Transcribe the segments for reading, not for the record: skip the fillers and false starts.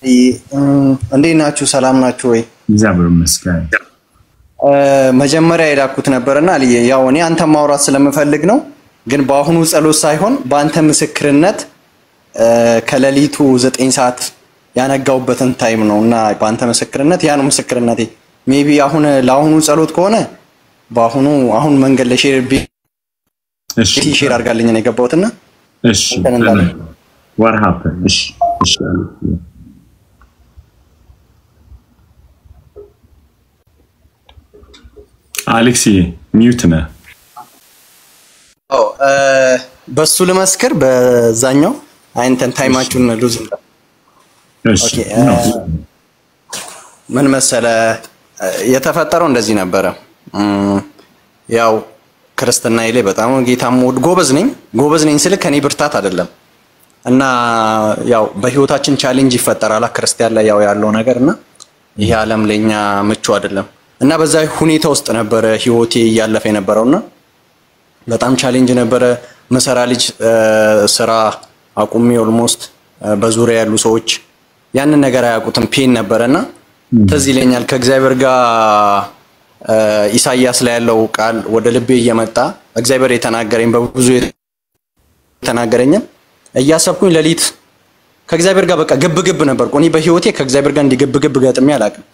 እንዴት ናችሁ? ሰላም ናችሁ ወይ? እግዚአብሔር ይመስገን። መጀመሪያ የላኩት ነበርና ያው እኔ አንተ ማውራት ስለምፈልግ ነው፣ ግን በአሁኑ ጸሎት ሳይሆን በአንተ ምስክርነት ከሌሊቱ 9 ሰዓት ያነጋውበትን ታይም ነውና በአንተ ምስክርነት ያ ነው ምስክርነቴ። ሜቢ አሁን ለአሁኑ ጸሎት ከሆነ በአሁኑ አሁን መንገድ ለሼር ሼር አድርጋልኝ ነው የገባሁትና እሺ what happened? እሺ አሌክሲ ሚውት ነህ? በሱ ልመስክር በዛኛው አይንተን ታይማችሁን ሉዝ እንደ ኦኬ ምን መሰለ የተፈጠረው እንደዚህ ነበረ። ያው ክርስትና ላይ በጣም ጌታም ወድ ጎበዝ ነኝ ስል ከኔ ብርታት አይደለም እና ያው በህይወታችን ቻሌንጅ ይፈጠራል ክርስቲያን ላይ ያው ያለው ነገርና ይሄ ዓለም ለኛ ምቹ አይደለም እና በዛ ሁኔታ ውስጥ ነበረ ህይወቴ ያለፈ የነበረውና በጣም ቻሌንጅ ነበረ። መሰራ ልጅ ስራ አቁሜ ኦልሞስት በዙሪያ ያሉ ሰዎች ያንን ነገር አያውቁትም ፔን ነበርና ትዝ ይለኛል ከእግዚአብሔር ጋር ኢሳይያስ ላይ ያለው ቃል ወደ ልቤ እየመጣ እግዚአብሔር የተናገረኝ በብዙ የተናገረኝ እያሰብኩኝ ሌሊት ከእግዚአብሔር ጋር በቃ ግብ ነበርኩ። እኔ በህይወቴ ከእግዚአብሔር ጋር እንዲግብ ገጥሜ አላውቅም።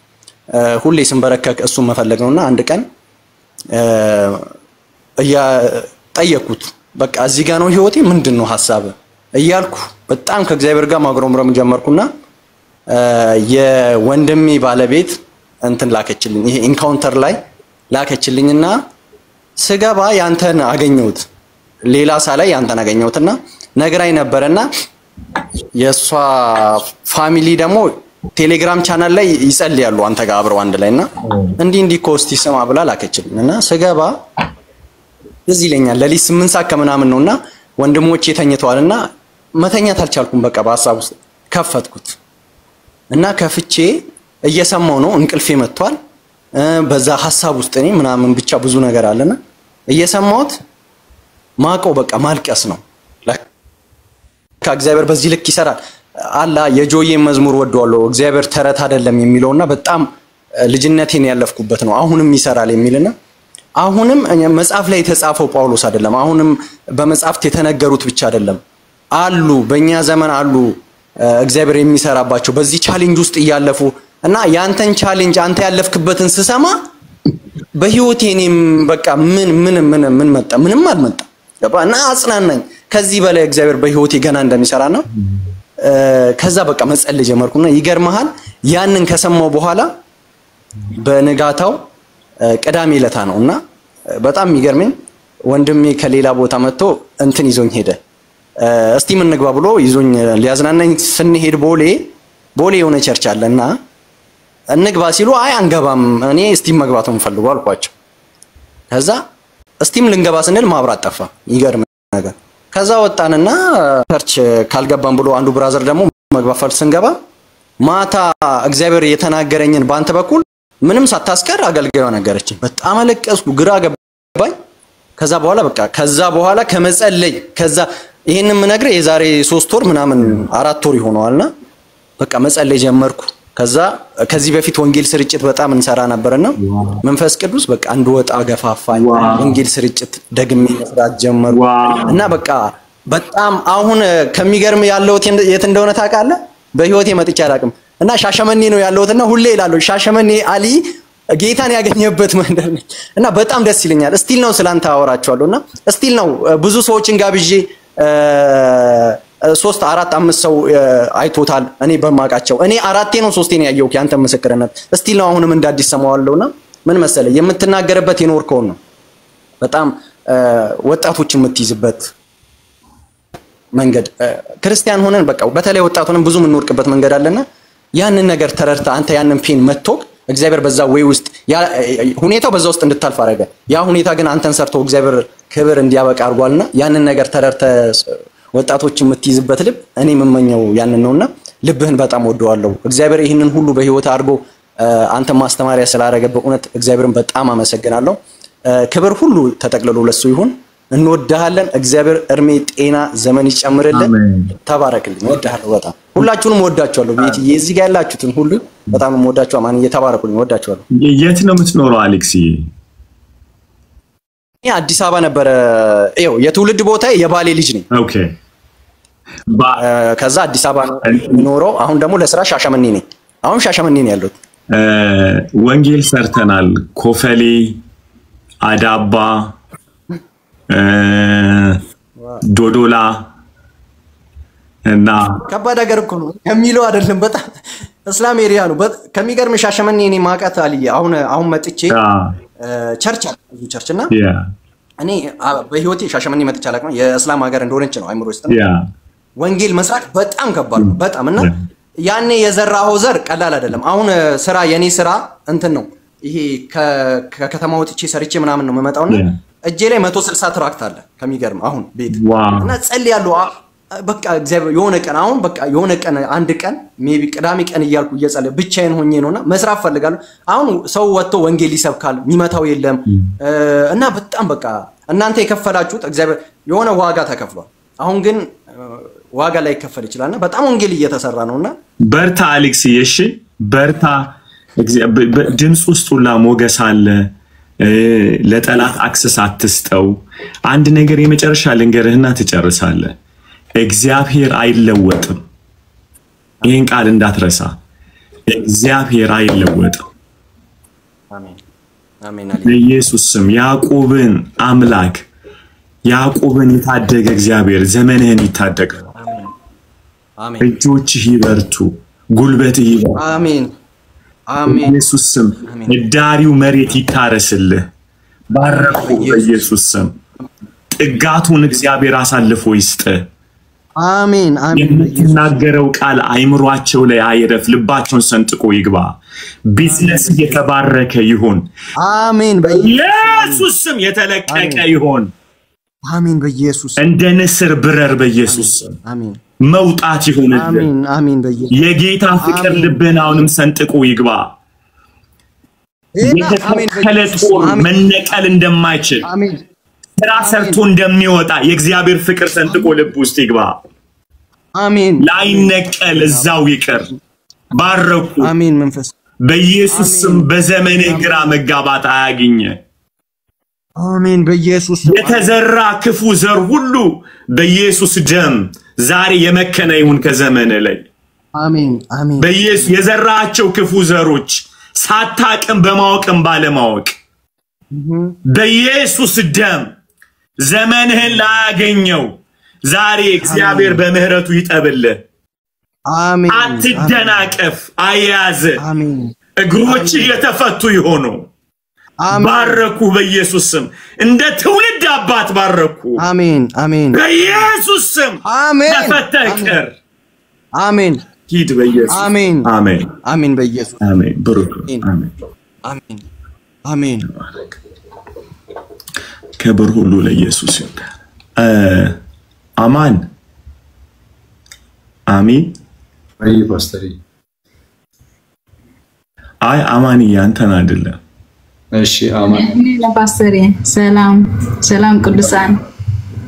ሁሌ ስንበረከክ እሱን መፈለግ ነውና አንድ ቀን ጠየቅኩት። በቃ እዚህ ጋር ነው ህይወቴ ምንድነው ሐሳብ እያልኩ በጣም ከእግዚአብሔር ጋር ማግሮምረም ጀመርኩና የወንድሜ ባለቤት እንትን ላከችልኝ። ይሄ ኢንካውንተር ላይ ላከችልኝና ስገባ ያንተን አገኘሁት። ሌላ ሳላይ ያንተን አገኘሁትና ነግራይ ነበርና የሷ ፋሚሊ ደግሞ ቴሌግራም ቻናል ላይ ይጸልያሉ አንተ ጋር አብረው አንድ ላይና እንዲህ ኮስት ይሰማ ብላ ላከችልኝና ስገባ እዚህ ይለኛል ለሊት 8 ሰዓት ከምናምን ነውና ወንድሞቼ ተኝተዋልና መተኛት አልቻልኩም። በቃ በሐሳብ ውስጥ ከፈትኩት እና ከፍቼ እየሰማው ነው እንቅልፌ መጥቷል። በዛ ሐሳብ ውስጥ እኔ ምናምን ብቻ ብዙ ነገር አለና እየሰማሁት ማቀው በቃ ማልቀስ ነው። እግዚአብሔር በዚህ ልክ ይሰራል አላ የጆዬ መዝሙር ወደዋለሁ እግዚአብሔር ተረት አይደለም የሚለውና በጣም ልጅነቴን ያለፍኩበት ነው። አሁንም ይሰራል የሚልና አሁንም መጽሐፍ ላይ የተጻፈው ጳውሎስ አይደለም፣ አሁንም በመጽሐፍት የተነገሩት ብቻ አይደለም አሉ በእኛ ዘመን አሉ እግዚአብሔር የሚሰራባቸው በዚህ ቻሌንጅ ውስጥ እያለፉ እና ያንተን ቻሌንጅ አንተ ያለፍክበትን ስሰማ በህይወቴ እኔም በቃ ምን መጣ ምንም አልመጣ ገባና አጽናናኝ። ከዚህ በላይ እግዚአብሔር በህይወቴ ገና እንደሚሰራ ነው። ከዛ በቃ መጸለይ ጀመርኩና ይገርማል ያንን ከሰማው በኋላ በንጋታው ቅዳሜ ለታ ነውና በጣም ይገርመኝ ወንድሜ ከሌላ ቦታ መጥቶ እንትን ይዞኝ ሄደ። እስቲ ምን እንግባ ብሎ ይዞኝ ሊያዝናናኝ ስንሄድ ቦሌ የሆነ ቸርች አለና እንግባ ሲሉ አይ አንገባም እኔ እስቲ መግባቱን ፈልጓል አልኳቸው። ከዛ እስቲም ልንገባ ስንል ማብራት ጠፋ። ይገርም ነገር ከዛ ወጣንና ቸርች ካልገባን ብሎ አንዱ ብራዘር ደግሞ መግባት ፈልስ ስንገባ ማታ እግዚአብሔር የተናገረኝን ባንተ በኩል ምንም ሳታስቀር አገልጋዩ ነገረችኝ። በጣም አለቀስኩ፣ ግራ ገባኝ። ከዛ በኋላ ከመጸለይ ከዛ ይሄንን ምነግርህ የዛሬ 3 ወር ምናምን 4 ወር ይሆነዋልና በቃ መጸለይ ጀመርኩ። ከዚህ በፊት ወንጌል ስርጭት በጣም እንሰራ ነበርና መንፈስ ቅዱስ በቃ እንድወጣ ገፋፋኝ። ወንጌል ስርጭት ደግሜ መስራት ጀመርኩ እና በቃ በጣም አሁን ከሚገርም ያለው የት እንደሆነ ታውቃለህ? በህይወቴ መጥቼ አላውቅም እና ሻሸመኔ ነው ያለውትና ሁሌ ይላለው ሻሸመኔ አሊ ጌታን ያገኘበት መንደር ነኝ እና በጣም ደስ ይለኛል። ስቲል ነው ስላንተ አወራቸዋለሁና ስቲል ነው ብዙ ሰዎችን ጋብዤ 3 4 5 ሰው አይቶታል እኔ በማቃቸው እኔ 4 ነው 3 ነው ያየው ያንተ ምስክርነት ስቲል ነው አሁንም እንዳዲስ ሰማዋለሁና ምን መሰለ የምትናገርበት የኖርከው ነው በጣም ወጣቶችን የምትይዝበት መንገድ ክርስቲያን ሆነን በቃ በተለይ ወጣቱንም ብዙ የምንወርቅበት መንገድ አለና ያንን ነገር ተረርታ አንተ ያንን ፔን መጥቶክ እግዚአብሔር በዛ ወይ ውስጥ ሁኔታው በዛ ውስጥ እንድታልፍ አረገ። ያ ሁኔታ ግን አንተን ሰርቶ እግዚአብሔር ክብር እንዲያበቃ አርጓልና ያንን ነገር ተረርተ ወጣቶች የምትይዝበት ልብ እኔ የምመኘው ያንን ነውና ልብህን በጣም ወደዋለሁ። እግዚአብሔር ይሄንን ሁሉ በህይወት አድርጎ አንተ ማስተማሪያ ስላደረገ በእውነት እግዚአብሔርን በጣም አመሰግናለሁ። ክብር ሁሉ ተጠቅልሎ ለሱ ይሁን። እንወድሃለን እግዚአብሔር እርሜ ጤና ዘመን ይጨምርልን ተባረክልኝ ወድሃለሁ በጣም ሁላችሁንም ወዳችኋለሁ ቤት እዚህ ጋር ያላችሁትን ሁሉ በጣም ወዳችኋለሁ ማን እየተባረኩልኝ ወዳችኋለሁ የት ነው የምትኖረው አሌክሲ አዲስ አበባ ነበር ይኸው የትውልድ ቦታ የባሌ ልጅ ነኝ ኦኬ ከዛ አዲስ አበባ ኖረው አሁን ደግሞ ለስራ ሻሸመኔ ነኝ አሁን ሻሸመኔ ነው ያለሁት ወንጌል ሰርተናል ኮፈሌ አዳባ ዶዶላ እና ከባድ ሀገር እኮ ነው ከሚለው አይደለም በጣም እስላም ኤሪያ ነው ከሚገርም ሻሸመኔ እኔ ማቃት አልዬ አሁን መጥቼ ቸርች አሉ ቸርችና እኔ በህይወቴ ሻሸመኔ መጥቼ አላውቅም የእስላም ሀገር እንደሆነች ነው አይምሮ ውስጥ ወንጌል መስራት በጣም ከባድ ነው በጣም እና ያኔ የዘራው ዘር ቀላል አይደለም አሁን ስራ የኔ ስራ እንትን ነው ይሄ ከከተማ ወጥቼ ሰርቼ ምናምን ነው መመጣውና እጄ ላይ 160 ትራክት አለ ከሚገርም አሁን ቤት እና ጸልያለሁ በቃ እግዚአብሔር የሆነ ቀን አሁን በቃ የሆነ ቀን አንድ ቀን ሜቢ ቅዳሜ ቀን እያልኩ እየጸለየ ብቻዬን ሆኜ ነውና መስራት ፈልጋለሁ አሁን ሰው ወጥቶ ወንጌል ይሰብካል ሚመታው የለም እና በጣም በቃ እናንተ የከፈላችሁት እግዚአብሔር የሆነ ዋጋ ተከፍሏል አሁን ግን ዋጋ ላይ ይከፈል ይችላልና በጣም ወንጌል እየተሰራ ነውና በርታ አሌክሲ እሺ በርታ ድምጽ ውስጥ ሁላ ሞገስ አለ ለጠላት አክሰስ አትስጠው አንድ ነገር የመጨረሻ ልንገርህና ትጨርሳለህ እግዚአብሔር አይለወጥም ይሄን ቃል እንዳትረሳ እግዚአብሔር አይለወጥም አሜን አሜን በኢየሱስ ስም ያዕቆብን አምላክ ያዕቆብን የታደገ እግዚአብሔር ዘመንህን ይታደግ አሜን እጆችህ ይበርቱ ጉልበትህ ይበርቱ አሜን አሜን ኢየሱስ ስም ዳሪው መሬት ይታረስልህ ባረኩ በኢየሱስ ስም ጥጋቱን እግዚአብሔር አሳልፎ ይስጥ አሜን አሜን የምትናገረው ቃል አይምሯቸው ላይ አይረፍ ልባቸውን ሰንጥቆ ይግባ ቢዝነስ የተባረከ ይሁን አሜን በኢየሱስ ስም የተለቀቀ ይሁን አሜን በኢየሱስ እንደ ንስር ብረር በኢየሱስ ስም አሜን መውጣት ይሁን አሜን አሜን በኢየሱስ የጌታ ፍቅር ልብን አሁንም ሰንጥቆ ይግባ የተከለ ጦር መነቀል እንደማይችል አሜን ስራ ሰርቶ እንደሚወጣ የእግዚአብሔር ፍቅር ሰንጥቆ ልብ ውስጥ ይግባ አሜን ላይነቀል እዛው ይቀር ባረኩ አሜን መንፈስ በኢየሱስ ስም በዘመን ግራ መጋባት አያግኘ አሜን በኢየሱስ የተዘራ ክፉ ዘር ሁሉ በኢየሱስ ደም ዛሬ የመከነ ይሁን ከዘመነ ላይ አሜን አሜን በኢየሱስ የዘራቸው ክፉ ዘሮች ሳታቅም በማወቅም ባለማወቅ በኢየሱስ ደም ዘመንህን ላያገኘው ዛሬ እግዚአብሔር በምህረቱ ይጠብልህ አሜን አትደናቀፍ አያዝ አሜን እግሮች የተፈቱ ይሆኑ ባረኩ በኢየሱስ ስም እንደ ትውልድ አባት ባረኩ አሜን አሜን በኢየሱስ ስም አሜን ተፈተቀር አሜን ሂድ በኢየሱስ አሜን አሜን አሜን በኢየሱስ አሜን ብሩክ አሜን አሜን አሜን ክብር ሁሉ ለኢየሱስ ይሁን አማን አሜን አይ ፓስተር አይ አማን ያንተን አይደለም እሺ አማን ለፓስተር ሰላም ሰላም ቅዱሳን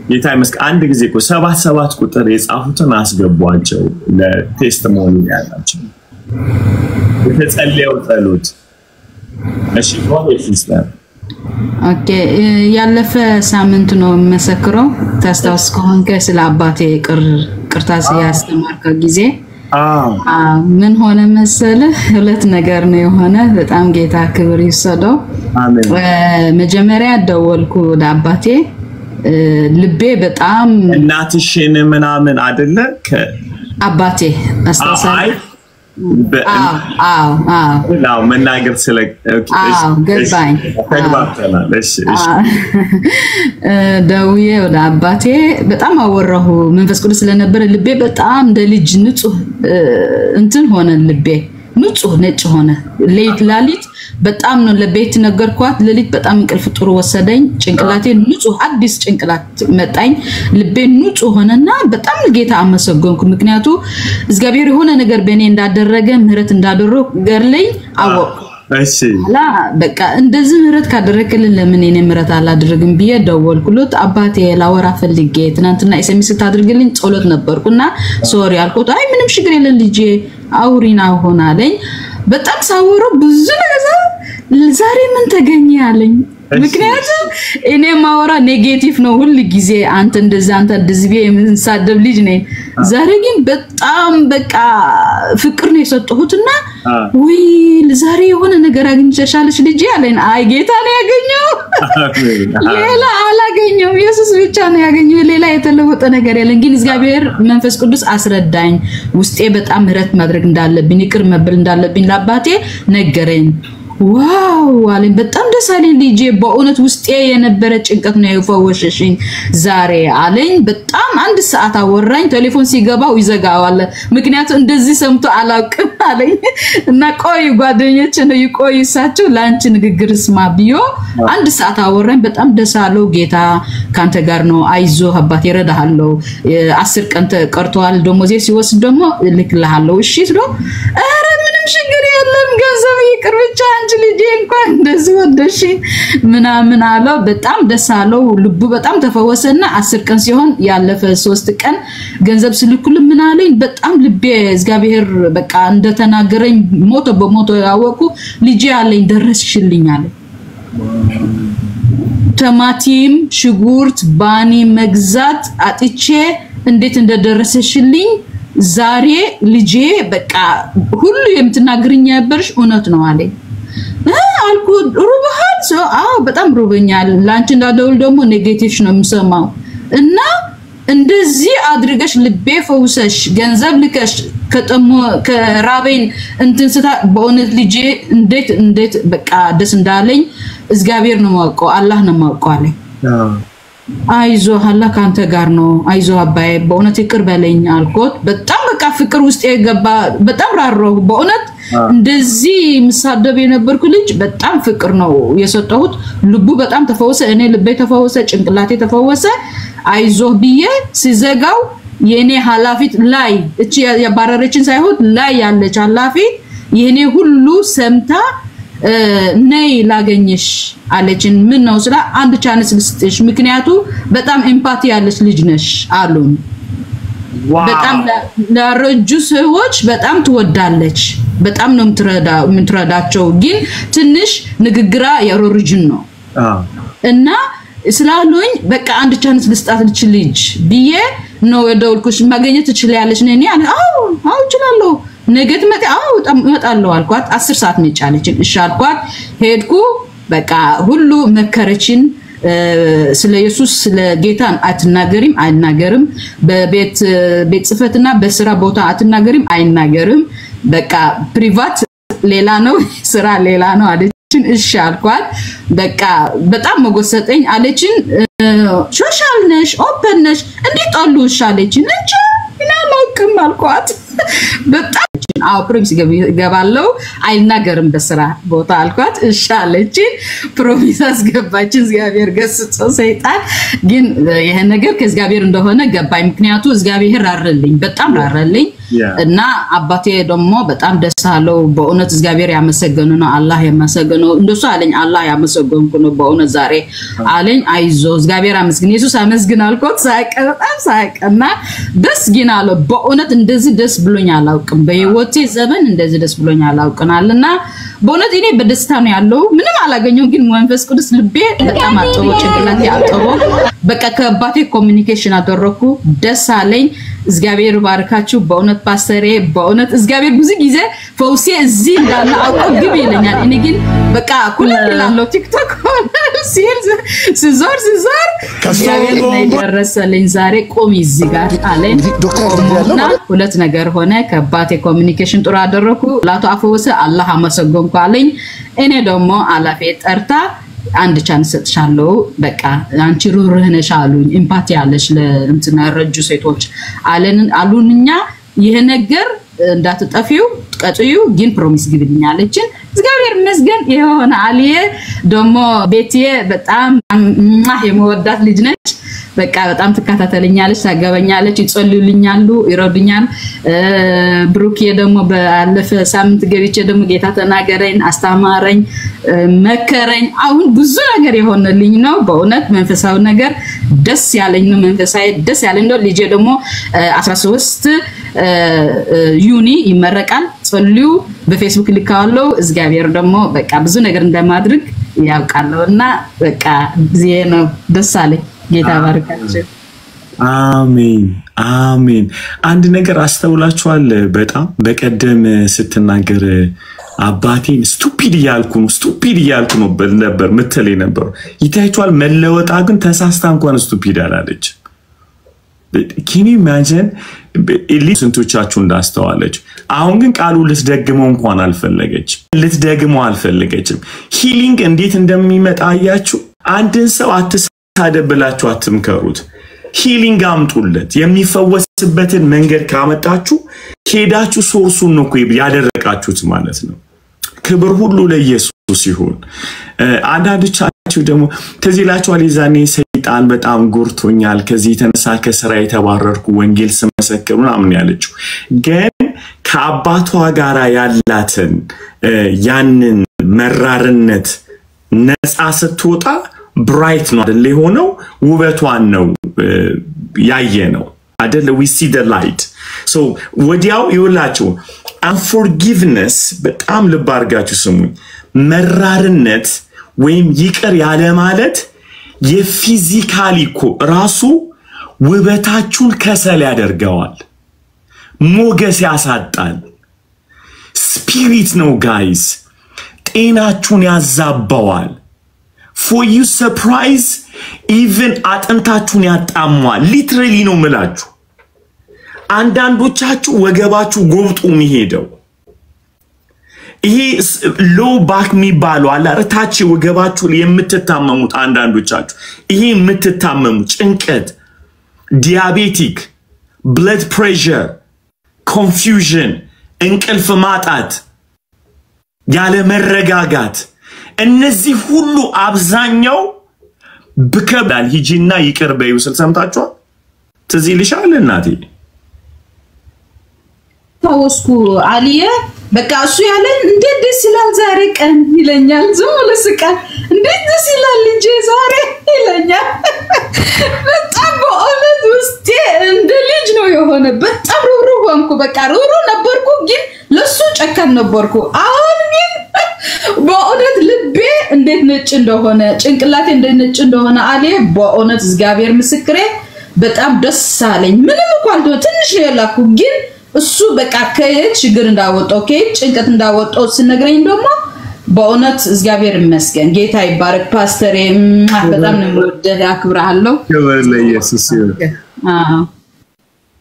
ጌታ ይመስገን አንድ ጊዜ እኮ 77 ቁጥር የጻፉትን አስገቧቸው ለቴስቲሞኒ ያላችሁ የተጸለየው ጸሎት እሺ ሲስተር ኦኬ ያለፈ ሳምንት ነው መሰክረው ታስታውስ ከሆንከ ስለ አባቴ ቅርታ ያስተማርከው ጊዜ ምን ሆነ መሰለ ሁለት ነገር ነው የሆነ በጣም ጌታ ክብር ይሰደው አሜን መጀመሪያ ደወልኩ ለአባቴ ልቤ በጣም እናትሽን ምናምን አይደለ አባቴ አስተሳሰብ አዎ መናገር ስለ ገባኝ ተግባብተናል እሺ ደውዬ ወደ አባቴ በጣም አወራሁ መንፈስ ቅዱስ ስለነበረ ልቤ በጣም እንደ ልጅ ንጹህ እንትን ሆነ ልቤ ንጹህ ነጭ ሆነ ሌሊት በጣም ነው ለቤት ነገርኳት ሌሊት በጣም እንቅልፍ ጥሩ ወሰደኝ ጭንቅላቴ ንጹህ አዲስ ጭንቅላት መጣኝ ልቤ ንጹህ ሆነና በጣም ጌታ አመሰገንኩ ምክንያቱ እግዚአብሔር የሆነ ነገር በእኔ እንዳደረገ ምህረት እንዳደረገ ገርለኝ አወቅኩ እሺ ላ በቃ እንደዚህ ምህረት ካደረክልን ለምን እኔ ምህረት አላደረግም ብዬ ደወልኩለት አባቴ ላወራ ፈልጌ ትናንትና ኤስኤምኤስ ታድርግልኝ ጸሎት ነበርኩና ሶሪ አልኩት አይ ምንም ችግር የለም ልጄ አውሪና ሆናለኝ በጣም ሳወረው ብዙ ነገር ዛሬ ምን ተገኘ ያለኝ ምክንያቱም እኔ ማወራ ኔጌቲቭ ነው ሁሉ ጊዜ አንተ እንደዚህ የምንሳደብ ልጅ ነኝ ዛሬ ግን በጣም በቃ ፍቅር ነው የሰጠሁትና ወይ ዛሬ የሆነ ነገር አግኝተሻለሽ ልጅ ያለኝ አይ ጌታ ነው ያገኘው ሌላ አላገኘው ኢየሱስ ብቻ ነው ያገኘው ሌላ የተለወጠ ነገር የለም ግን እግዚአብሔር መንፈስ ቅዱስ አስረዳኝ ውስጤ በጣም ምህረት ማድረግ እንዳለብኝ ይቅር መብል እንዳለብኝ ለአባቴ ነገረኝ ዋው አለኝ በጣም ደስ አለኝ ልጄ በእውነት ውስጤ የነበረ ጭንቀት ነው የፈወሸሽኝ ዛሬ አለኝ በጣም አንድ ሰዓት አወራኝ ቴሌፎን ሲገባው ይዘጋዋል ምክንያቱም እንደዚህ ሰምቶ አላውቅም አለኝ እና ቆይ ጓደኞቼ ነው ይቆይሳችሁ ላንቺ ንግግር ስማ ቢዮ አንድ ሰዓት አወራኝ በጣም ደስ አለው ጌታ ካንተ ጋር ነው አይዞ አባቴ ይረዳሃለው 10 ቀን ተቀርቷል ደሞዜ ሲወስድ ደግሞ ልክልሃለው እሺ ስሎ አረ ምንም ችግር የለም ገንዘብ ይቅር ብቻ አንቺ ልጄ እንኳን እንደዚህ ወደሽ ምናምን አለው በጣም ደስ አለው ልቡ በጣም ተፈወሰና 10 ቀን ሲሆን ያለፈ 3 ቀን ገንዘብ ስልኩል ምን አለኝ በጣም ልቤ እግዚአብሔር በቃ እንደተናገረኝ ሞቶ ያወቁ ልጄ አለኝ ደረስሽልኝ አለ ቲማቲም ሽጉርት ባኒ መግዛት አጥቼ እንዴት እንደደረሰሽልኝ ዛሬ ልጄ በቃ ሁሉ የምትናገርኛ ያበርሽ እውነት ነው አለኝ አልኩ ሩበሃል ሰው አው በጣም ሩበኛል ላንቺ እንዳደውል ደግሞ ኔጌቲቭ ነው የምሰማው እና እንደዚህ አድርገሽ ልቤ ፈውሰሽ ገንዘብ ልከሽ ከራበኝ እንትንስታ በእውነት ልጄ እንዴት በቃ ደስ እንዳለኝ እግዚአብሔር ነው ማውቀው አላህ ነው ማውቀው አለኝ አይዞ አላህ ካንተ ጋር ነው አይዞ አባዬ በእውነት ይቅር በለኝ አልኩት በጣም በቃ ፍቅር ውስጥ የገባ በጣም ራራው በእውነት እንደዚህ ምሳደብ የነበርኩ ልጅ በጣም ፍቅር ነው የሰጠሁት ልቡ በጣም ተፈወሰ እኔ ልቤ ተፈወሰ ጭንቅላቴ ተፈወሰ አይዞ ብዬ ሲዘጋው የኔ ሐላፊት ላይ እቺ ያባረረችን ሳይሆን ላይ ያለች ሐላፊ የኔ ሁሉ ሰምታ ነይ ላገኝሽ አለችን ምን ነው ስላ አንድ ቻንስ ልስጥሽ ምክንያቱ በጣም ኤምፓቲ ያለሽ ልጅ ነሽ አሉን በጣም ለረጁ ሰዎች በጣም ትወዳለች በጣም ነው ምትረዳቸው ግን ትንሽ ንግግራ የሮሪጅን ነው እና ስላሉኝ በቃ አንድ ቻንስ ልስጣት ልጅ ብዬ ነው የደውልኩሽ ማግኘት ትችላለሽ ነኝ አው እችላለሁ ነገት መጣለው አልኳት 10 ሰዓት መጫለች እሺ አልኳት ሄድኩ በቃ ሁሉ መከረችን ስለ ኢየሱስ ስለ ጌታን አትናገሪም አይናገርም በቤት ጽፈትና በስራ ቦታ አትናገሪም አይናገርም በቃ ፕሪቫት ሌላ ነው ስራ ሌላ ነው አለችን እሺ አልኳት በቃ በጣም መጎሰጠኝ አለችን ሶሻል ነሽ ኦፕን ነሽ እንዴት አሉሽ አለችን እንጂ እና ማውቅም አልኳት በጣም አው ፕሮሚስ ገባለው አይናገርም በስራ ቦታ አልኳት እሺ አለችን ፕሮሚስ አስገባችን እግዚአብሔር ገስጾ ሰይጣን ግን ይሄ ነገር ከእግዚአብሔር እንደሆነ ገባኝ ምክንያቱ እግዚአብሔር ራረልኝ በጣም ራረልኝ እና አባቴ ደግሞ በጣም ደስ አለው በእውነት እግዚአብሔር ያመሰገኑ ነው አላህ ያመሰገነው እንደሱ አለኝ አላህ ያመሰገንኩ ነው በእውነት ዛሬ አለኝ አይዞ እግዚአብሔር አመስግን ኢየሱስ አመስግን አልኩት ሳይቀና ደስ ግን አለ በእውነት እንደዚህ ደስ ብሎኝ አላውቅም በህይወቴ ዘመን እንደዚህ ደስ ብሎኝ አላውቅናልና በእውነት እኔ በደስታ ነው ያለው ምንም አላገኘው ግን መንፈስ ቅዱስ ልቤ በጣም አጥሮ ጭንቅላቴ አጥሮ በቃ ከአባቴ ኮሙኒኬሽን አደረኩ ደስ አለኝ እግዚአብሔር ባርካችሁ በእውነት ፓስተሬ በእውነት እግዚአብሔር ብዙ ጊዜ ፈውሴ እዚህ እንዳለ አውቀው ግብ ይለኛል እኔ ግን በቃ ሁሉ ይላለው ቲክቶክ ሲዞር እግዚአብሔር ላይ ደረሰልኝ ዛሬ ቆም እዚህ ጋር አለኝ ዶክተር ሁለት ነገር ሆነ ከአባቴ ኮሙኒኬሽን ጥሩ አደረኩ ላቱ አፈወሰ አላህ አመሰገንኩ አለኝ እኔ ደግሞ አላፌ ጠርታ አንድ ቻንስ ሰጥሻለሁ በቃ አንቺ ሩህሩህ ነሽ አሉኝ ኤምፓቲ ያለሽ ለእንትና ረጁ ሴቶች አሉንኛ ይሄ ነገር እንዳትጠፊው ቀጥዩ ግን ፕሮሚስ ግብልኝ አለችን እግዚአብሔር ይመስገን የሆነ አሊየ ደግሞ ቤቴ በጣም የመወዳት ልጅ ነች በቃ በጣም ትከታተለኛለች ታገበኛለች ይጸልዩልኛሉ ይረዱኛል ብሩክ ደግሞ ባለፈ ሳምንት ገብቼ ደግሞ ጌታ ተናገረኝ አስተማረኝ መከረኝ አሁን ብዙ ነገር የሆነልኝ ነው በእውነት መንፈሳዊ ነገር ደስ ያለኝ ነው መንፈሳዊ ደስ ያለኝ ነው ልጄ ደግሞ 13 ዩኒ ይመረቃል ጸልዩ በፌስቡክ ልካለው እግዚአብሔር ደግሞ በቃ ብዙ ነገር እንደማድረግ ያውቃለውና በቃ ጊዜ ነው ደስ አለኝ ጌታ ባርካችሁ አሜን አሜን አንድ ነገር አስተውላችኋል በጣም በቀደም ስትናገር አባቴን ስቱፒድ ያልኩ ነው ነበር ምትለኝ ነበር ይታያችኋል መለወጣ ግን ተሳስታ እንኳን ስቱፒድ አላለች can you imagine ስንቶቻችሁ እንዳስተዋለች አሁን ግን ቃሉ ልትደግመው እንኳን አልፈለገችም ሂሊንግ እንዴት እንደሚመጣ አያችሁ አንድን ሰው አትሳደብላችሁ አትምከሩት ሂሊንግ አምጡለት የሚፈወስበትን መንገድ ካመጣችሁ ሄዳችሁ ሶርሱን ነው ያደረቃችሁት ማለት ነው ክብር ሁሉ ለኢየሱስ ይሁን አንዳንዶቻችሁ ደግሞ ተዚላችኋል ይዛኔ ሰይጣን በጣም ጎርቶኛል ከዚህ ተነሳ ከስራ የተባረርኩ ወንጌል ስመሰክር ምናምን ያለችው ግን ከአባቷ ጋራ ያላትን ያንን መራርነት ነፃ ስትወጣ ብራይት ነው አይደል የሆነው ውበቷን ነው ያየነው አይደል we see the light so ወዲያው ይውላችሁ unforgiveness በጣም ልብ አድርጋችሁ ስሙኝ መራርነት ወይም ይቅር ያለ ማለት የፊዚካሊ እኮ ራሱ ውበታችሁን ከሰል ያደርገዋል ሞገስ ያሳጣል ስፒሪት ነው ጋይስ ጤናችሁን ያዛባዋል for you surprise even አጥንታችሁን ያጣሟል literally ነው ምላችሁ አንዳንዶቻችሁ ወገባችሁ ጎብጦ የሚሄደው ይሄ low back የሚባለው አላረታች ወገባችሁ የምትታመሙት አንዳንዶቻችሁ ይሄ የምትታመሙ ጭንቀት diabetic blood pressure confusion እንቅልፍ ማጣት ያለ መረጋጋት እነዚህ ሁሉ አብዛኛው በከባድ ሂጂና ይቅር በይው ሰምታችሁ ትዝይልሻል እናቴ ታውስኩ አሊየ በቃ እሱ ያለን እንዴት ደስ ይላል ዛሬ ቀን ይለኛል ዝም ለስቃ እንዴት ደስ ይላል ልጄ ዛሬ ይለኛል በጣም በእውነት ውስጤ እንደ ልጅ ነው የሆነ በጣም ሩሩ ሆንኩ በቃ ሩሩ ነበርኩ ግን ለሱ ጨካኝ ነበርኩ አሁን ግን በእውነት ልቤ እንዴት ነጭ እንደሆነ ጭንቅላቴ እንዴት ነጭ እንደሆነ አሊየ በእውነት እግዚአብሔር ምስክሬ በጣም ደስ አለኝ ምንም እንኳን ትንሽ ነው ያላኩ ግን እሱ በቃ ከችግር እንዳወጣው ጭንቀት እንዳወጣው ሲነግረኝ ደግሞ በእውነት እግዚአብሔር ይመስገን ጌታ ይባረክ ፓስተር በጣም ነው ወደህ አክብራለሁ ክብር ለኢየሱስ ይሁን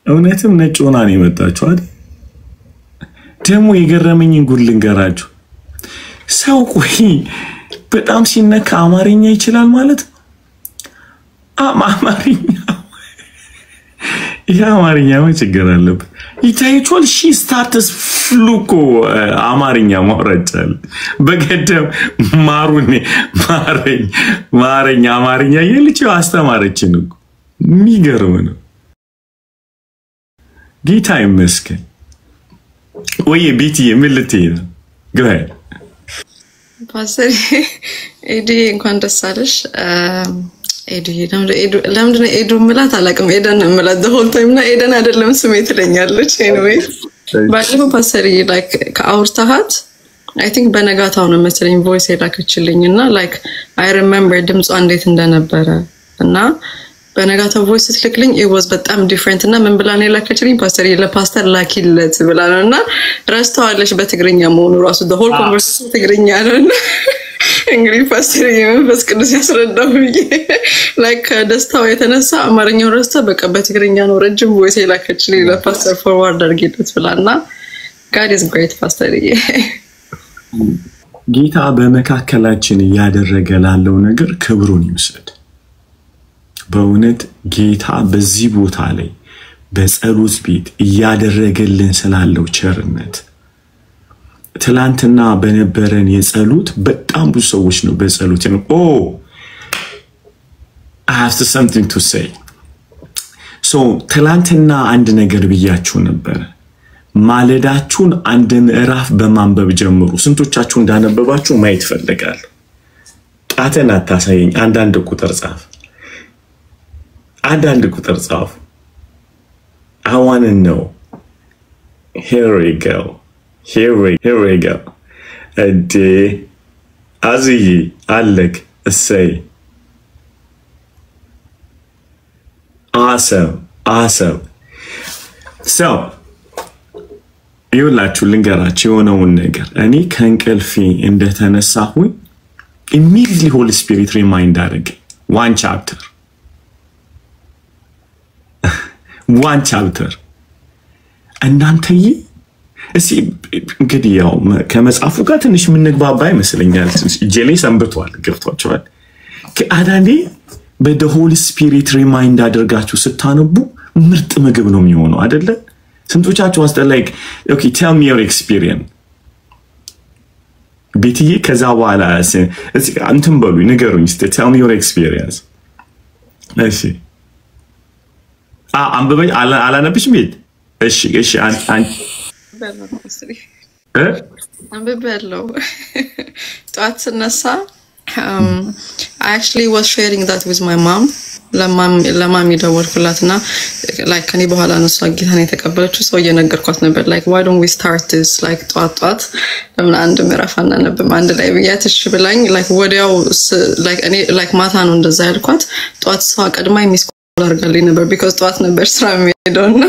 እውነትም ነጭ ሆና ነው የመጣችው አይደል ደሞ የገረመኝን ጉድ ልንገራችሁ ሰው ቆይ በጣም ሲነካ አማርኛ ይችላል ማለት አማርኛ የአማርኛ ችግር አለበት ይታያችኋል ሺ ስታርትስ ፍሉኮ አማርኛ ማውራጫል በገደም ማረኝ አማርኛ የልጅው አስተማረችን እኮ የሚገርም ነው ጌታ ይመስገን ወይ ቤቲ የምልትይ ነው ግባ ፓስተር ኤዲ እንኳን ደስ አለሽ ኤዲ ለምንድን ነው ኤዱ ምላት አላቅም ኤደን ምላት the whole time ና ኤደን አይደለም ስሜት ትለኛለች anyway ባለፈው ፓስተር like ከአውርታሃት I think በነጋታው ነው መሰለኝ ቮይስ ሄዳከችልኝና like I remember ድምጿ እንዴት እንደነበረ እና በነጋታው ቮይስ ትልክልኝ it was በጣም different እና ምን ብላ ነው የላከችልኝ ፓስተር ላኪለት ብላ ነውና ረስተዋለሽ በትግርኛ መሆኑ ራሱ the whole conversation ትግርኛ ነውና እንግዲህ ፓስተር የመንፈስ ቅዱስ ያስረዳው like ደስታው የተነሳ አማርኛው ረስታ በቃ በትግርኛ ነው ረጅም ቮይስ የላከችልኝ ለፓስተር forward አድርጌለት ብላና God is great ፓስተር ጌታ በመካከላችን ያደረገ ላለው ነገር ክብሩን ይውሰድ በእውነት ጌታ በዚህ ቦታ ላይ በጸሎት ቤት ያደረገልን ስላለው ቸርነት ትላንትና በነበረን የጸሎት በጣም ብዙ ሰዎች ነው በጸሎት ነው I have something to say ትላንትና አንድ ነገር ብያችሁ ነበር ማለዳችሁን አንድ ምዕራፍ በማንበብ ጀምሩ ስንቶቻችሁ እንዳነበባችሁ ማየት ፈልጋለሁ ጣተን አታሳየኝ አንዳንድ ቁጥር ጻፍ I want to know here we go Aziyi Alek say awesome so ይውላችሁ ልንገራችሁ የሆነውን ነገር እኔ ከእንቅልፌ እንደተነሳሁኝ immediately Holy Spirit remind አደረገኝ one chapter እናንተዬ እሺ እንግዲህ ያው ከመጽሐፉ ጋር ትንሽ ምንግባባ ይመስለኛል ጄሌ ሰንብቷል ገብቷቸዋል ከአዳንዴ በደ ሆሊ ስፒሪት ሪማይንድ አድርጋችሁ ስታነቡ ምርጥ ምግብ ነው የሚሆነው አይደለ ስንቶቻችሁ አስተ like okay tell me your experience ቤትዬ ከዛ በኋላ እሺ አንተም በሉ ንገሩኝ tell me your experience እሺ አንበበኝ አላነብሽም ቤት እሺ አንበበለው ጧት ስነሳ I actually was sharing that with my mom ለማሚ ደወልኩላትና like ከኔ በኋላ ነው ጌታን የተቀበለችው ሰው እየነገርኳት ነበር like why don't we start this like ጧት ለምን አንድ ምዕራፍ አናነብም አንድ ላይ ብያት እሺ ብላኝ like ወዲያው like እኔ like ማታ ነው እንደዛ ያልኳት ጧት ሰው ቀድማ የሚስኮል አድርጋልኝ ነበር because ጧት ነበር ስራ የሚሄደውና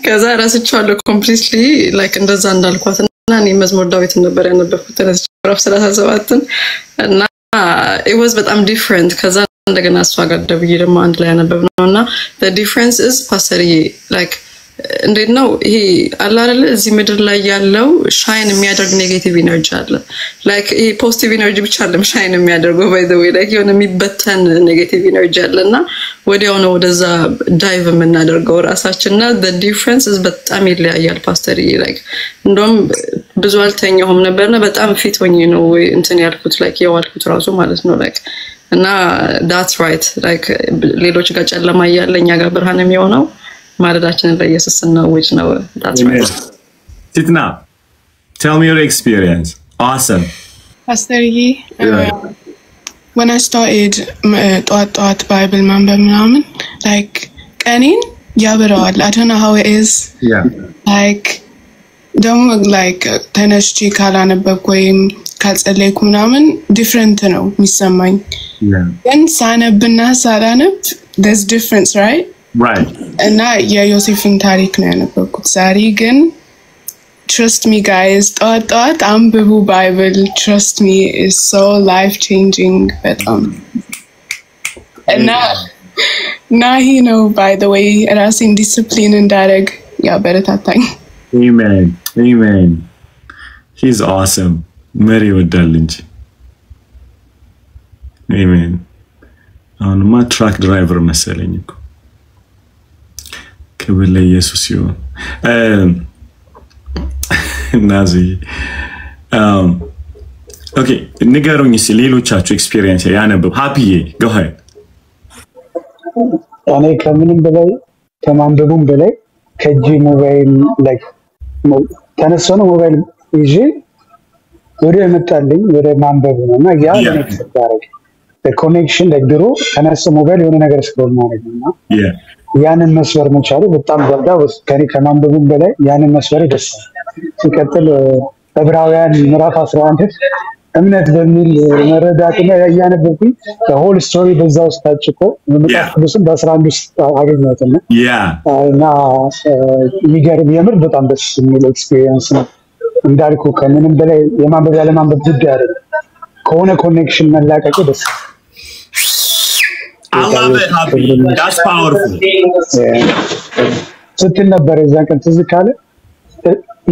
ከዛ ራስቻለሁ completely like እንደዛ እንዳልኳትና እኔ መዝሙር ዳዊት ነበር ያነበብኩት ምዕራፍ 37 እና it was በጣም different ከዛ እንደገና እሷ ጋር ደብዬ ደግሞ አንድ ላይ ያነበብነውና the difference is pastor like እንዴት ነው ይሄ አለ አይደል እዚህ ምድር ላይ ያለው ሻይን የሚያደርግ ኔጌቲቭ ኢነርጂ አለ like ይሄ ፖዚቲቭ ኢነርጂ ብቻ አይደለም ሻይን የሚያደርገው by the way like የሆነ የሚበተን ኔጌቲቭ ኢነርጂ አለና ወዲያው ነው ወደዛ ዳይቭ የምናደርገው ራሳችንና the difference is በጣም ይለያያል pastor like እንደውም ብዙ አልተኛሁም ነበርና በጣም ፊት ሆኜ ነው እንትን ያልኩት like ያዋልኩት ራሱ ማለት ነው like እና that's right like ሌሎች ጋር ጨለማ ያለኛ ጋር ብርሃን የሚሆነው ማለዳችንን ለኢየሱስ ነው which ነው that's right Titna tell me your experience awesome Pastor when I started ጧት Bible ማንበብ ምናምን like ቀኔን ያበራዋል I don't know how it is like ደግሞ like ተነስቼ ካላነበብኩ ወይም ካልጸለይኩ ምናምን different ነው የሚሰማኝ ግን ሳነብና ሳላነብ there's difference right እና የዮሴፍን ታሪክ ነው ያነበብኩት ዛሬ ግን trust me guys ጧት አንብቡ Bible trust me is so life changing በጣም እና he know by the way ራሴን ዲሲፕሊን እንዳደረግ ያበረታታኝ amen he's awesome መሪ ወዳል እንጂ amen አሁንማ ትራክ ድራይቨር መሰለኝ እኮ ክብር ለኢየሱስ ይሁን ናዚ ኦኬ ንገሩኝ ሌሎቻችሁ ኤክስፒሪየንስ ያነበብ ሃፒዬ go ahead እኔ ከምንም በላይ ከማንበቡም በላይ ከጂ ሞባይል like ተነስቶ ነው ሞባይል ይዤ ወደ መጣልኝ ወደ ማንበብ ነውና ያ ለኔ ተባረክ the connection like ድሮ ተነስቶ ሞባይል የሆነ ነገር ስክሮል ማድረግ ነውና ያንን መስበር መቻሉ በጣም ገብዳ ከኔ ከማንበቡም በላይ ያንን መስበር ደስ ሲቀጥል ዕብራውያን ምዕራፍ 11 እምነት በሚል መረዳትና ያያነበብኩኝ the whole story በዛው ስታጭቆ መጽሐፍ ቅዱስን በ11 ውስጥ አገኘሁትና እና የሚገርም የምር በጣም ደስ የሚል ኤክስፒሪየንስ ነው እንዳልኩ ከምንም በላይ የማንበብ ያለማንበብ ጉዳይ አይደለም ከሆነ ኮኔክሽን መላቀቅ ደስ I love it happy that's powerful ስትል ነበር እዛን ቀን ትዝ ካለ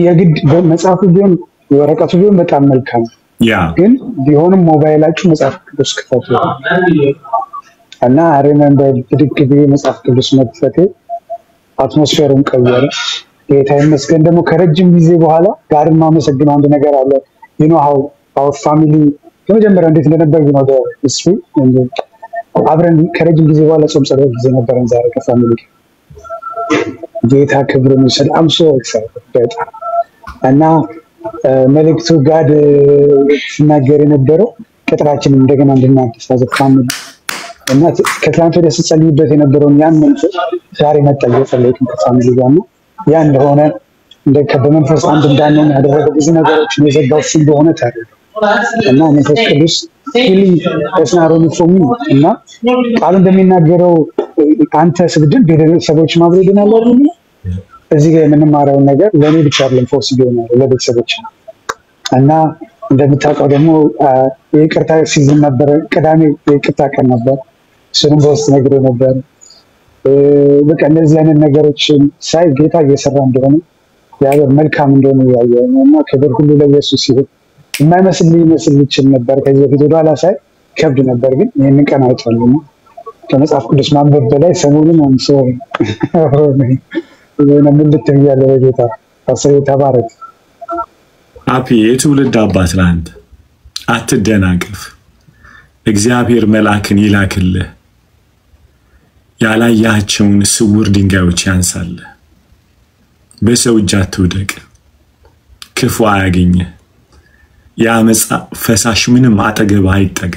የግድ መጽሐፉ ቢሆን ወረቀቱ ቢሆን በጣም መልካም ግን ቢሆንም ሞባይላችሁ መጽሐፍ ቅዱስ ክፈቱ እና remember ድግግ መጽሐፍ ቅዱስ መክፈቴ አትሞስፌሩን ቀየረ ጌታ ይመስገን ደግሞ ከረጅም ጊዜ በኋላ ጋርን ማመሰግነው አንድ ነገር አለ you know how our family ከመጀመሪያ እንዴት እንደነበር ነው history አብረን ከረጅም ጊዜ በኋላ ጾም ጸሎት ጊዜ ነበረን ዛሬ ከፋሚሊ ጌታ ክብርን ይውሰድ። አምሶ በጣም እና መልእክቱ ጋድ ሲናገር የነበረው ቅጥራችንን እንደገና እንድናድስ ፋሚሊ እና ከትላንት ወዲያ ስጸልይበት የነበረውን ያን መንፈስ ዛሬ መጣ እየጸለይኩኝ ከፋሚሊ ጋር ነው። ያ እንደሆነ በመንፈስ አንድ እንዳንሆን ያደረገ ብዙ ነገሮችን የዘጋው እሱ እንደሆነ ታዲያ እና መንፈስ ቅዱስ ሂሊንግ ተስናሮን ፎሚ እና ቃሉ እንደሚናገረው አንተ ስግድን ቤተሰቦች ማብረድ ይደናል እዚህ ጋር የምንማረው ነገር ለኔ ብቻ አይደለም ፎርስ ይሆናል ለቤተሰቦች እና እንደምታውቀው ደግሞ የይቅርታ ሲዝን ነበር። ቅዳሜ የይቅርታ ቀን ነበር። እሱንም በውስጥ ነግሬ ነበር። በቃ እነዚህ አይነት ነገሮችን ሳይ ጌታ እየሰራ እንደሆነ ያው መልካም እንደሆነ ያየው እና ክብር ሁሉ ለኢየሱስ ይሁን። የማይመስል ሊመስል ይችል ነበር ከዚህ በፊት ወደኋላ ሳይ ከብድ ነበር፣ ግን ይሄንን ቀን አይቻለሁ። ከመጽሐፍ ቅዱስ ማንበብ በላይ ሰሞኑን አንሶ ምን ልትያለ ጌታ አሰይ ተባረክ። አፒ የትውልድ አባት ላንተ አትደናቀፍ። እግዚአብሔር መልአክን ይላክልህ፣ ያላያቸውን ስውር ድንጋዮች ያንሳልህ። በሰው እጅ አትውደቅ፣ ክፉ አያገኝህ። የአመፃ ፈሳሽ ምንም አጠገብ አይጠጋ።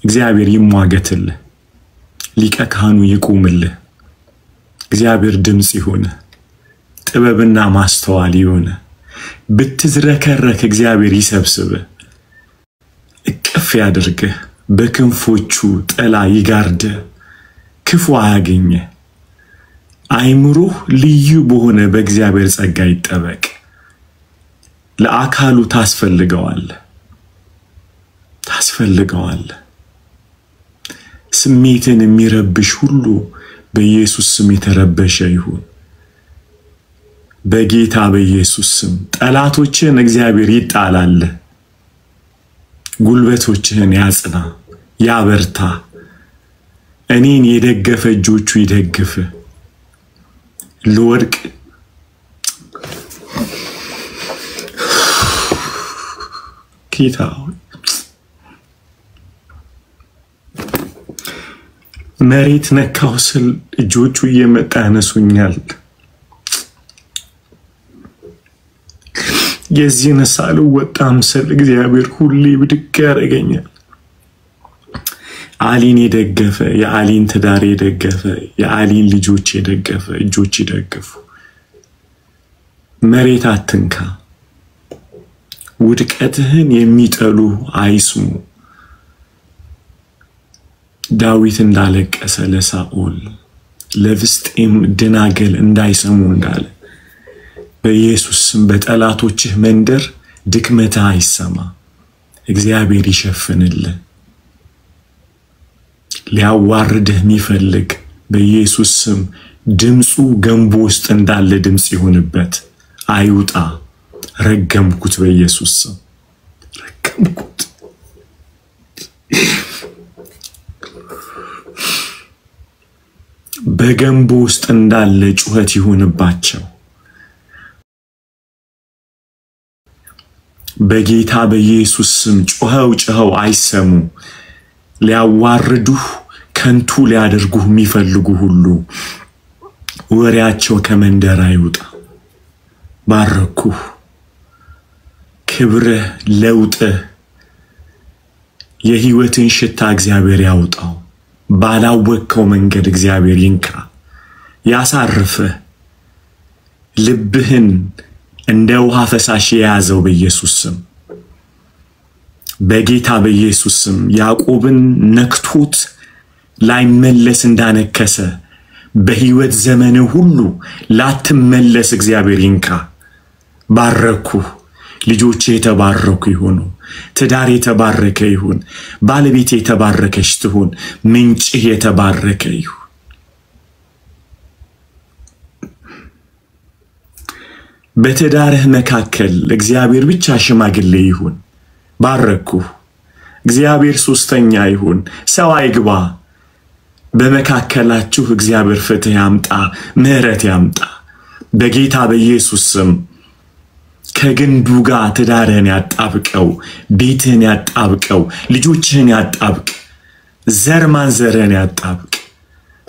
እግዚአብሔር ይሟገትልህ፣ ሊቀ ካህኑ ይቁምልህ። እግዚአብሔር ድምጽ ይሆነ፣ ጥበብና ማስተዋል ይሆነ። ብትዝረከረክ እግዚአብሔር ይሰብስብህ፣ እቅፍ ያድርግህ፣ በክንፎቹ ጥላ ይጋርድህ። ክፉ አያገኝህ። አይምሮህ ልዩ በሆነ በእግዚአብሔር ጸጋ ይጠበቅ። ለአካሉ ታስፈልገዋለህ። ስሜትን የሚረብሽ ሁሉ በኢየሱስ ስም የተረበሸ ይሁን። በጌታ በኢየሱስ ስም ጠላቶችን እግዚአብሔር ይጣላል። ጉልበቶችህን ያጽና፣ ያበርታ። እኔን የደገፈ እጆቹ ይደግፍ። ለወርቅ ጌታ መሬት ነካው ስል እጆቹ እየመጣ ያነሱኛል። የዚህን ሳልወጣም ስል እግዚአብሔር ሁሌ ብድግ ያደርገኛል። አሊን የደገፈ የአሊን ትዳር የደገፈ የአሊን ልጆች የደገፈ እጆች ይደግፉ። መሬት አትንካ። ውድቀትህን የሚጠሉ አይስሙ። ዳዊት እንዳለቀሰ ለሳኦል ለፍልስጤም ደናገል እንዳይሰሙ እንዳለ በኢየሱስ ስም በጠላቶችህ መንደር ድክመትህ አይሰማ። እግዚአብሔር ይሸፍንልህ። ሊያዋርድህ የሚፈልግ በኢየሱስ ስም ድምፁ ገንቦ ውስጥ እንዳለ ድምፅ ይሁንበት፣ አይውጣ። ረገምኩት፣ በኢየሱስ ስም ረገምኩት። በገንቦ ውስጥ እንዳለ ጩኸት ይሁንባቸው። በጌታ በኢየሱስ ስም ጮኸው አይሰሙ። ሊያዋርዱህ ከንቱ ሊያደርጉህ የሚፈልጉ ሁሉ ወሬያቸው ከመንደር አይውጣ። ባረኩህ። ክብርህ ለውጥህ የህይወትን ሽታ እግዚአብሔር ያውጣው። ባላወቅከው መንገድ እግዚአብሔር ይንካ፣ ያሳርፍህ። ልብህን እንደ ውሃ ፈሳሽ የያዘው በኢየሱስ ስም በጌታ በኢየሱስ ስም ያዕቆብን ነክቶት ላይመለስ እንዳነከሰ በህይወት ዘመን ሁሉ ላትመለስ እግዚአብሔር ይንካ። ባረኩህ። ልጆቼ የተባረኩ ይሁኑ። ትዳር የተባረከ ይሁን። ባለቤቴ የተባረከች ትሁን። ምንጭህ የተባረከ ይሁን። በትዳርህ መካከል እግዚአብሔር ብቻ ሽማግሌ ይሁን። ባረኩህ። እግዚአብሔር ሶስተኛ ይሁን፣ ሰው አይግባ። በመካከላችሁ እግዚአብሔር ፍትህ ያምጣ፣ ምህረት ያምጣ። በጌታ በኢየሱስ ስም ከግንዱ ጋር ትዳርህን ያጣብቀው፣ ቤትህን ያጣብቀው፣ ልጆችህን ያጣብቅ፣ ዘር ማንዘርህን ያጣብቅ።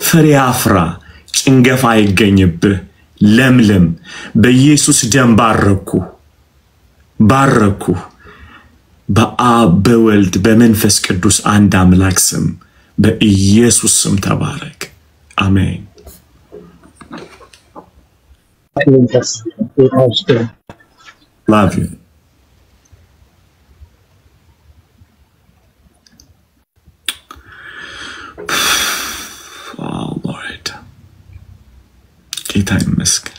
ፍሬ አፍራ፣ ጭንገፋ አይገኝብህ ለምለም በኢየሱስ ደም ባረኩ በአብ በወልድ በመንፈስ ቅዱስ አንድ አምላክ ስም በኢየሱስ ስም ተባረክ አሜን love you oh Lord ጌታ ይመስገን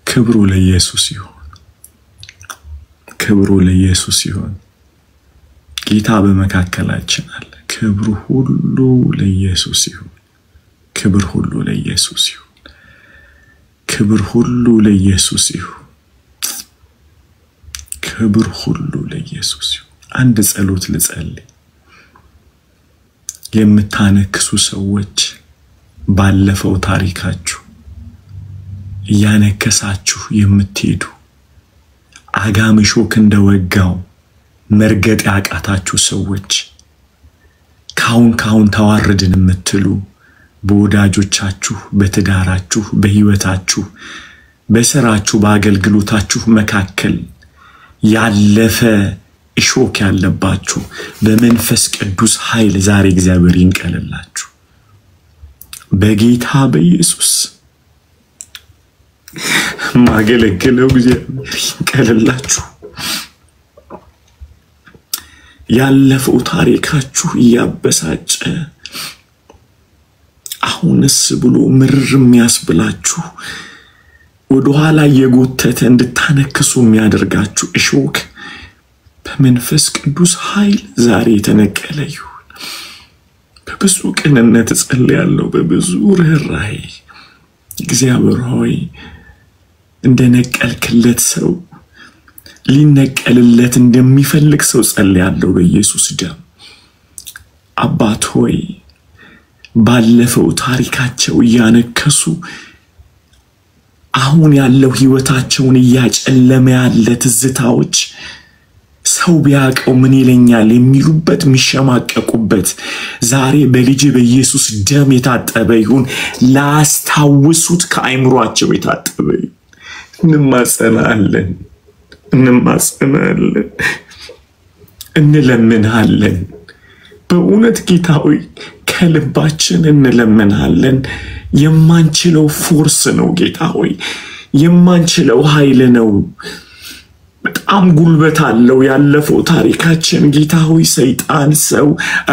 ክብሩ ለኢየሱስ ይሁን ጌታ በመካከላችን አለ ክብሩ ሁሉ ለኢየሱስ ይሁን አንድ ጸሎት ልጸልይ የምታነክሱ ሰዎች ባለፈው ታሪካችሁ ያነከሳችሁ የምትሄዱ አጋምሾክ እንደወጋው መርገጥ ያቃታችሁ ሰዎች ካሁን ተዋረድን የምትሉ በወዳጆቻችሁ በትዳራችሁ በህይወታችሁ በስራችሁ በአገልግሎታችሁ መካከል ያለፈ እሾክ ያለባችሁ በመንፈስ ቅዱስ ኃይል ዛሬ እግዚአብሔር ይንቀልላችሁ በጌታ በኢየሱስ ማገለግለው እግዚአብሔር ይንቀልላችሁ ያለፈው ታሪካችሁ ያበሳጨ አሁንስ ብሎ ምርር የሚያስብላችሁ ወደ ኋላ የጎተተ እንድታነክሱ የሚያደርጋችሁ እሾክ በመንፈስ ቅዱስ ኃይል ዛሬ ተነቀለ ይሁን በብዙ ቅንነት ጸልያለሁ በብዙ ርህራሄ እግዚአብሔር ሆይ እንደነቀልክለት ሰው ሊነቀልለት እንደሚፈልግ ሰው ጸልያለሁ በኢየሱስ ደም አባት ሆይ ባለፈው ታሪካቸው ያነከሱ አሁን ያለው ህይወታቸውን ያጨለመ ያለ ትዝታዎች ሰው ቢያቀው ምን ይለኛል የሚሉበት ሚሸማቀቁበት ዛሬ በልጅ በኢየሱስ ደም የታጠበ ይሁን ላስታውሱት ከአይምሮአቸው የታጠበ እንማጸናለን እንለምናለን በእውነት ጌታ ሆይ ከልባችን እንለምናለን የማንችለው ፎርስ ነው ጌታ ሆይ የማንችለው ኃይል ነው በጣም ጉልበት አለው ያለፈው ታሪካችን ጌታ ሆይ ሰይጣን ሰው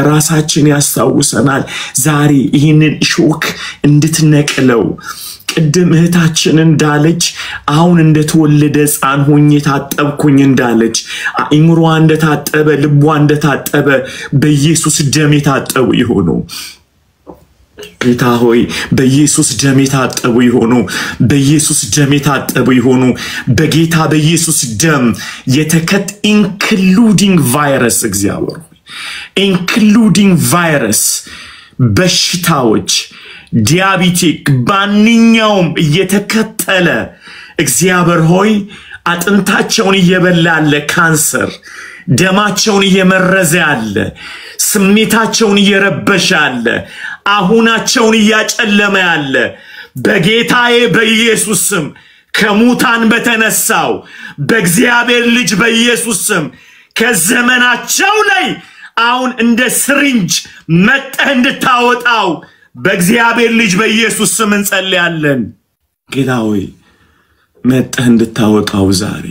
ራሳችን ያስታውሰናል ዛሬ ይሄንን ሾክ እንድትነቅለው ቅድም እህታችን እንዳለች አሁን እንደተወለደ ሕፃን ሆኜ ታጠብኩኝ እንዳለች አይምሯ እንደታጠበ ልቧ እንደታጠበ በኢየሱስ ደም የታጠቡ ይሆኑ ጌታ ሆይ በኢየሱስ ደም የታጠቡ ይሆኑ በኢየሱስ ደም የታጠቡ ይሆኑ በጌታ በኢየሱስ ደም የተከት ኢንክሉዲንግ ቫይረስ እግዚአብሔር ሆይ ኢንክሉዲንግ ቫይረስ በሽታዎች ዲያቤቲክ ባንኛውም እየተከተለ እግዚአብሔር ሆይ አጥንታቸውን እየበላለ ካንሰር ደማቸውን እየመረዘ ያለ ስሜታቸውን እየረበሸ ያለ አሁናቸውን እያጨለመ ያለ በጌታዬ በኢየሱስ ስም ከሙታን በተነሳው በእግዚአብሔር ልጅ በኢየሱስ ስም ከዘመናቸው ላይ አሁን እንደ ስሪንጅ መጥተህ እንድታወጣው በእግዚአብሔር ልጅ በኢየሱስ ስም እንጸልያለን ጌታ ሆይ መጥተህ እንድታወጣው ዛሬ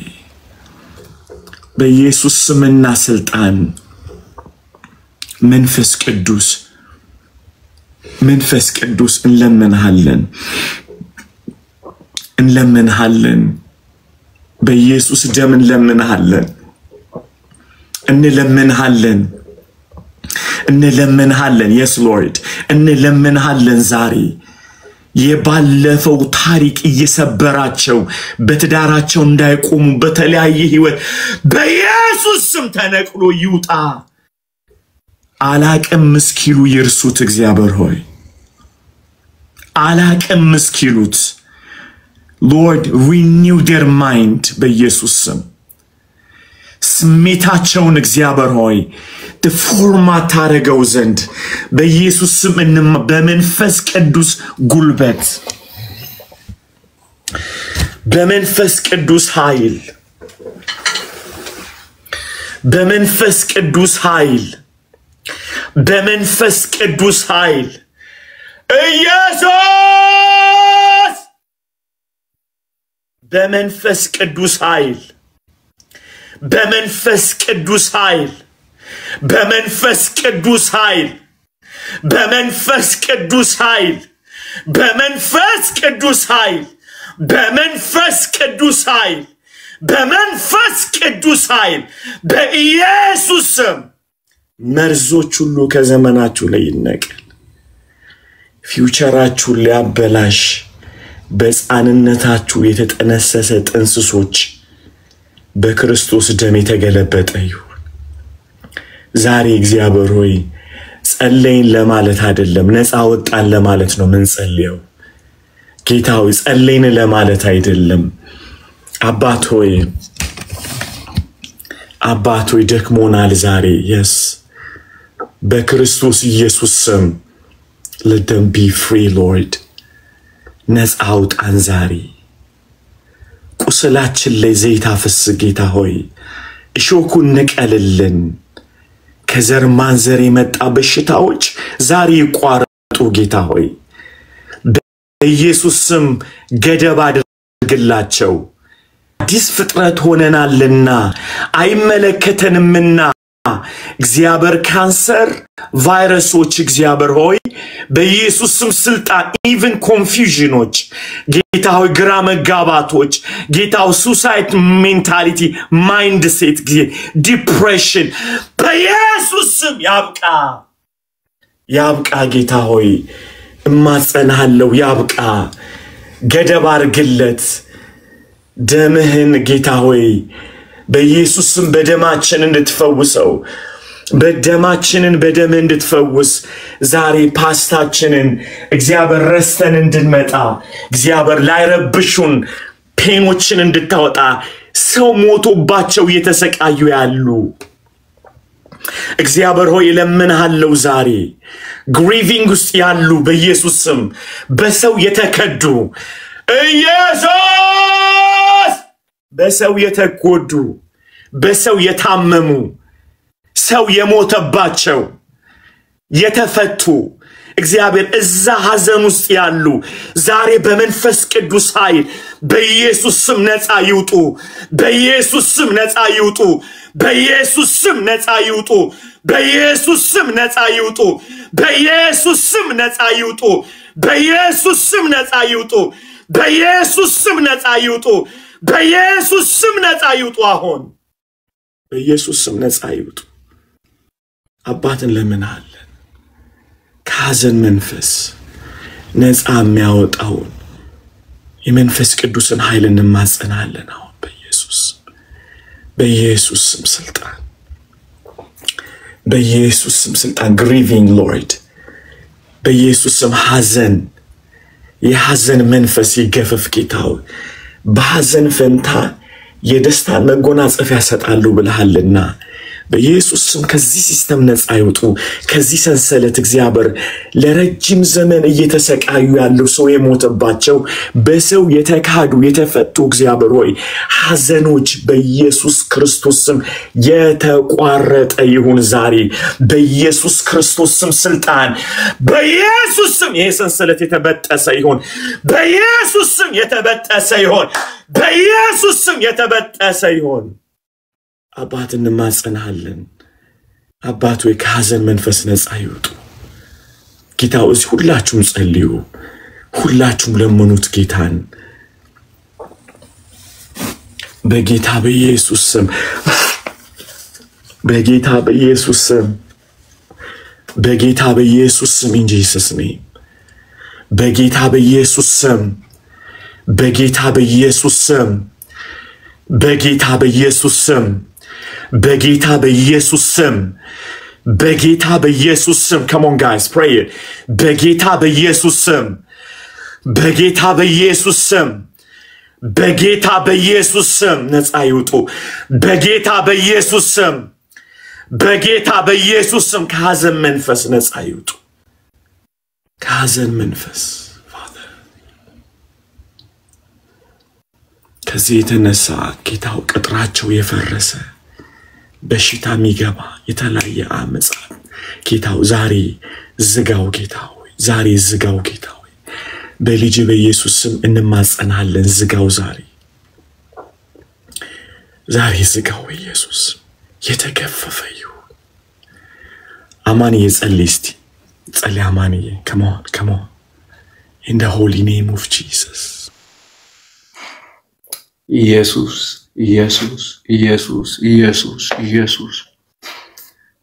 በኢየሱስ ስምና ስልጣን መንፈስ ቅዱስ እንለምንሃለን በኢየሱስ ደም እንለምንሃለን yes lord እንለምንሃለን ዛሬ የባለፈው ታሪክ እየሰበራቸው በትዳራቸው እንዳይቆሙ በተለያየ ህይወት በኢየሱስ ስም ተነቅሎ ይውጣ አላቀም ምስኪሉ ይርሱት እግዚአብሔር ሆይ አላቀም ምስኪሉት Lord renew their mind በኢየሱስ ስም ስሜታቸውን እግዚአብሔር ሆይ ፎርማት ታረገው ዘንድ በኢየሱስ ስም በመንፈስ ቅዱስ ጉልበት በመንፈስ ቅዱስ ኃይል በመንፈስ ቅዱስ ኃይል በመንፈስ ቅዱስ ኃይል ኢየሱስ በመንፈስ ቅዱስ ኃይል በመንፈስ ቅዱስ ኃይል በመንፈስ ቅዱስ ኃይል በመንፈስ ቅዱስ ኃይል በመንፈስ ቅዱስ ኃይል በመንፈስ ቅዱስ ኃይል በመንፈስ ቅዱስ ኃይል በኢየሱስ ስም መርዞች ሁሉ ከዘመናችሁ ላይ ይነቀል ፊውቸራችሁ ሊያበላሽ በሕፃንነታችሁ የተጠነሰሰ ጥንስሶች በክርስቶስ ደም የተገለበጠ ይሁን ዛሬ እግዚአብሔር ሆይ ጸለይን ለማለት አይደለም ነፃ ወጣን ለማለት ነው ምን ጸልየው ጌታ ሆይ ጸለይን ለማለት አይደለም አባት ሆይ ደክሞናል ዛሬ yes በክርስቶስ ኢየሱስ ስም let them be free Lord ነፃ አውጣን ዛሬ ቁስላችን ላይ ዘይት አፍስ ጌታ ሆይ እሾኩን ንቀልልን ከዘር ማንዘር የመጣ በሽታዎች ዛሬ ይቋረጡ ጌታ ሆይ በኢየሱስ ስም ገደብ አድርግላቸው አዲስ ፍጥረት ሆነናልና አይመለከተንምና እግዚአብሔር ካንሰር ቫይረሶች እግዚአብሔር ሆይ በኢየሱስ ስም ስልጣን even confusionዎች ጌታ ሆይ ግራ መጋባቶች ጌታው suicide mentality mindset depression በኢየሱስ ስም ያብቃ ጌታ ሆይ እማጸናለሁ ያብቃ ገደብ አርግለት ደምህን ጌታ ሆይ በኢየሱስ ስም በደማችን እንድትፈውሰው በደማችንን በደም እንድትፈውስ ዛሬ ፓስታችንን እግዚአብሔር ረስተን እንድንመጣ እግዚአብሔር ላይረብሹን ፔኖችን እንድታወጣ ሰው ሞቶባቸው የተሰቃዩ ያሉ እግዚአብሔር ሆይ ለምንሃለው ዛሬ ግሪቪንግ ውስጥ ያሉ በኢየሱስ ስም በሰው የተከዱ ኢየሱስ በሰው የተጎዱ በሰው የታመሙ ሰው የሞተባቸው የተፈቱ እግዚአብሔር እዛ ሐዘን ውስጥ ያሉ ዛሬ በመንፈስ ቅዱስ ኃይል በኢየሱስ ስም ነፃ ይውጡ በኢየሱስ ስም ነፃ ይውጡ በኢየሱስ ስም ነፃ ይውጡ በኢየሱስ ስም ነፃ ይውጡ በኢየሱስ ስም ነፃ ይውጡ በኢየሱስ ስም ነፃ ይውጡ በኢየሱስ ስም ነፃ ይውጡ በኢየሱስ ስም ነፃ ይውጡ አሁን በኢየሱስ ስም ነፃ ይውጡ አባትን ለምንሃለን ከሐዘን መንፈስ ነፃ የሚያወጣውን የመንፈስ ቅዱስን ኃይል እንማጸናለን አሁን በኢየሱስ ስም ስልጣን በኢየሱስ ስም ስልጣን grieving Lord በኢየሱስ ስም ሐዘን የሐዘን መንፈስ ይገፈፍ ጌታው በሐዘን ፈንታ የደስታን መጎናጸፊያ ያሰጣሉ ብለሃልና በኢየሱስ ስም ከዚህ ሲስተም ነፃ ይውጡ ከዚህ ሰንሰለት እግዚአብሔር ለረጅም ዘመን እየተሰቃዩ ያለው ሰው የሞተባቸው በሰው የተካዱ የተፈቱ እግዚአብሔር ሆይ ሐዘኖች በኢየሱስ ክርስቶስ ስም የተቋረጠ ይሁን ዛሬ በኢየሱስ ክርስቶስ ስም ስልጣን በኢየሱስ ስም ይሄ ሰንሰለት የተበጠሰ ይሁን በኢየሱስ ስም የተበጠሰ ይሁን በኢየሱስ ስም የተበጠሰ ይሁን አባት እንማጸናለን አባት ወይ ከሐዘን መንፈስ ነፃ ይውጡ ጌታው እዚህ ሁላችሁም ጸልዩ ሁላችሁም ለምኑት ጌታን በጌታ በኢየሱስ ስም በጌታ በኢየሱስ ስም በጌታ በኢየሱስ ስም in Jesus name በጌታ በኢየሱስ ስም በጌታ በኢየሱስ ስም በጌታ በኢየሱስ ስም በጌታ በኢየሱስ ስም በጌታ በኢየሱስ ስም come on guys pray it በጌታ በኢየሱስ ስም በጌታ በኢየሱስ ስም በጌታ በኢየሱስ ስም ነፃ ይውጡ በጌታ በኢየሱስ ስም በጌታ በኢየሱስ ስም ከሐዘን መንፈስ ነፃ ይውጡ ከሐዘን መንፈስ ፋዘር ከዚህ የተነሳ ጌታው ቅጥራቸው የፈረሰ በሽታ የሚገባ የተለያየ አመጽ ጌታው ዛሬ ዝጋው ጌታው ዛሬ ዝጋው ጌታው በልጅ በኢየሱስ ስም እንማጸናለን ዝጋው ዛሬ ዝጋው ኢየሱስ የተገፈፈ ይሁን አማንዬ ጸልይ እስቲ ጸልይ አማንዬ come on in the holy name of Jesus ኢየሱስ ኢየሱስ ኢየሱስ ኢየሱስ ኢየሱስ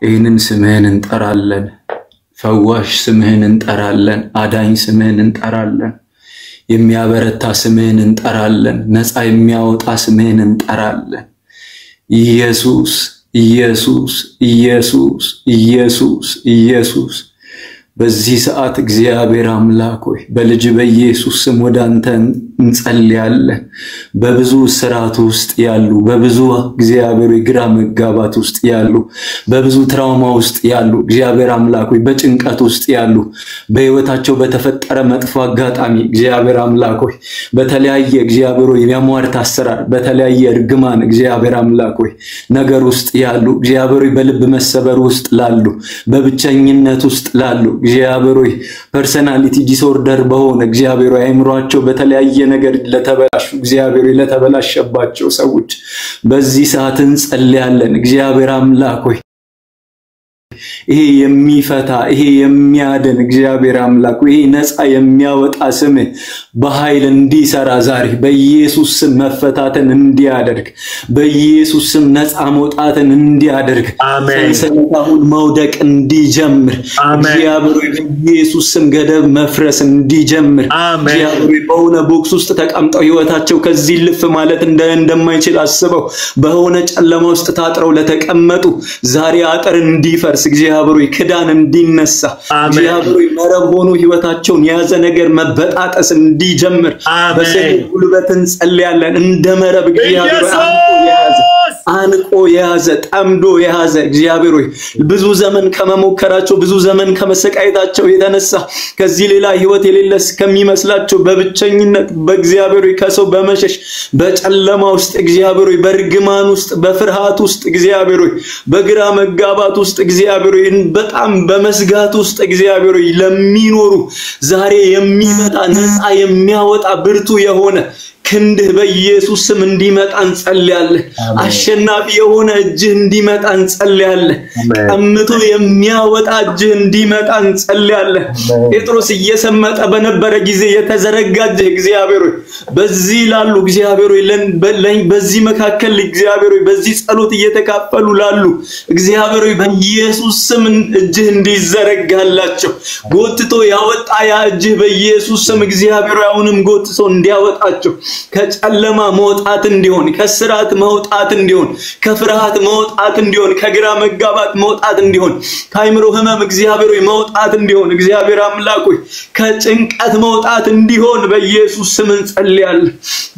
ይህንን ስምህን እንጠራለን ፈዋሽ ስምህን እንጠራለን አዳኝ ስምህን እንጠራለን የሚያበረታ ስምህን እንጠራለን ነፃ የሚያወጣ ስምህን እንጠራለን ኢየሱስ ኢየሱስ ኢየሱስ ኢየሱስ ኢየሱስ በዚህ ሰዓት እግዚአብሔር አምላክ ሆይ በልጅ በኢየሱስ ስም ወደ አንተ እንጸልያለን በብዙ ስራት ውስጥ ያሉ በብዙ እግዚአብሔር ግራ መጋባት ውስጥ ያሉ በብዙ ትራውማ ውስጥ ያሉ እግዚአብሔር አምላክ ሆይ በጭንቀት ውስጥ ያሉ በህይወታቸው በተፈጠረ መጥፎ አጋጣሚ እግዚአብሔር አምላክ ሆይ በተለያየ እግዚአብሔር ሆይ የሚያሟርት አሰራር በተለያየ እርግማን እግዚአብሔር አምላክ ሆይ ነገር ውስጥ ያሉ እግዚአብሔር ሆይ በልብ መሰበር ውስጥ ላሉ በብቸኝነት ውስጥ ላሉ እግዚአብሔር ሆይ ፐርሰናሊቲ ዲስኦርደር በሆነ እግዚአብሔር ሆይ አይምሮአቸው በተለያየ ነገር ለተበላሹ እግዚአብሔር ሆይ ለተበላሸባቸው ሰዎች በዚህ ሰዓት እንጸልያለን እግዚአብሔር አምላክ ሆይ ይሄ የሚፈታ ይሄ የሚያድን እግዚአብሔር አምላክ ይሄ ነፃ የሚያወጣ ስም በኃይል እንዲሰራ ዛሬ በኢየሱስ ስም መፈታትን እንዲያደርግ በኢየሱስ ስም ነፃ መውጣትን እንዲያደርግ ሰንሰለታውን መውደቅ እንዲጀምር እግዚአብሔር በኢየሱስ ስም ገደብ መፍረስ እንዲጀምር እግዚአብሔር በሆነ ቦክስ ውስጥ ተቀምጠው ህይወታቸው ከዚህ ልፍ ማለት እንደማይችል አስበው በሆነ ጨለማ ውስጥ ታጥረው ለተቀመጡ ዛሬ አጥር እንዲፈርስ እግዚአብሔር ክዳን እንዲነሳ እግዚአብሔር መረብ ሆኖ ህይወታቸውን ያዘ ነገር መበጣጠስ እንዲጀምር በሰይፍ ጉልበትን ጸልያለን እንደ መረብ እግዚአብሔር አንቆ ያዘ ጠምዶ ያዘ እግዚአብሔር ብዙ ዘመን ከመሞከራቸው ብዙ ዘመን ከመሰቃየታቸው የተነሳ ከዚህ ሌላ ህይወት የሌለስ ከሚመስላቸው በብቸኝነት በእግዚአብሔር ከሰው በመሸሽ በጨለማ ውስጥ እግዚአብሔር በርግማን ውስጥ በፍርሃት ውስጥ እግዚአብሔር በግራ መጋባት ውስጥ እግዚአብሔር በጣም በመስጋት ውስጥ እግዚአብሔር ለሚኖሩ ዛሬ የሚመጣ ነፃ የሚያወጣ ብርቱ የሆነ ክንድህ በኢየሱስ ስም እንዲመጣ እንጸልያለን አሸናፊ የሆነ እጅህ እንዲመጣ እንጸልያለን ቀምቶ የሚያወጣ እጅህ እንዲመጣ እንጸልያለን ጴጥሮስ እየሰመጠ በነበረ ጊዜ የተዘረጋ እጅህ እግዚአብሔር በዚህ ላሉ እግዚአብሔር በዚህ መካከል እግዚአብሔር በዚህ ጸሎት እየተካፈሉ ላሉ እግዚአብሔር በኢየሱስ ስም እጅህ እንዲዘረጋላቸው ጎትቶ ያወጣ ያ እጅህ በኢየሱስ ስም እግዚአብሔር አሁንም ጎትቶ እንዲያወጣቸው ከጨለማ መውጣት እንዲሆን ከስራት መውጣት እንዲሆን ከፍርሃት መውጣት እንዲሆን ከግራ መጋባት መውጣት እንዲሆን ከአይምሮ ህመም እግዚአብሔር መውጣት እንዲሆን እግዚአብሔር አምላክ ከጭንቀት መውጣት እንዲሆን በኢየሱስ ስም እንጸልያለን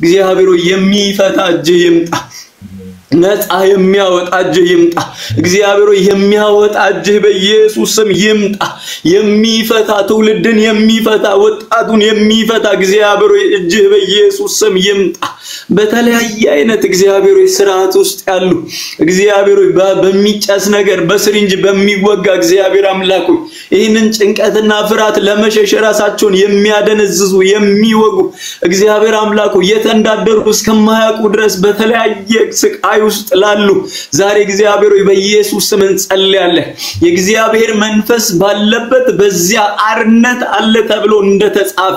እግዚአብሔር የሚፈታ እጅ ይምጣ ነፃ የሚያወጣ እጅ ይምጣ እግዚአብሔር የሚያወጣ እጅ በኢየሱስ ስም ይምጣ የሚፈታ ትውልድን የሚፈታ ወጣቱን የሚፈታ እግዚአብሔር እጅ በኢየሱስ ስም ይምጣ በተለያየ አይነት እግዚአብሔር ስርዓት ውስጥ ያሉ እግዚአብሔር በሚጨስ ነገር በስሪንጅ በሚወጋ እግዚአብሔር አምላክ ይህንን ጭንቀትና ፍርሃት ለመሸሽ ራሳቸውን የሚያደነዝዙ የሚወጉ እግዚአብሔር አምላክ የተንዳደሩ እስከማያውቁ ድረስ በተለያየ ስቃይ ውስጥ ላሉ ዛሬ እግዚአብሔር በኢየሱስ ስም እንጸልያለን የእግዚአብሔር መንፈስ ባለበት በዚያ አርነት አለ ተብሎ እንደተጻፈ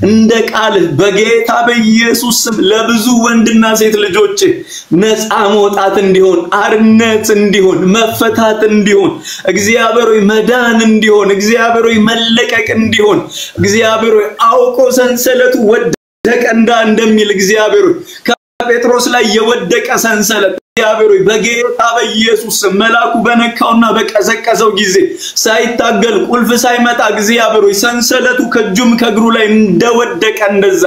እንደ ቃል በጌታ በኢየሱስ ስም ለብዙ ወንድና ሴት ልጆች ነፃ መውጣት እንዲሆን አርነት እንዲሆን መፈታት እንዲሆን እግዚአብሔር መዳን እንዲሆን እግዚአብሔር መለቀቅ እንዲሆን እግዚአብሔር አውቆ ሰንሰለቱ ወደቀ እንደሚል እግዚአብሔር ጴጥሮስ ላይ የወደቀ ሰንሰለት እግዚአብሔር ሆይ በጌታ በኢየሱስ መልአኩ በነካውና በቀዘቀዘው ጊዜ ሳይታገል ቁልፍ ሳይመጣ እግዚአብሔር ሆይ ሰንሰለቱ ከእጁም ከእግሩ ላይ እንደወደቀ እንደዛ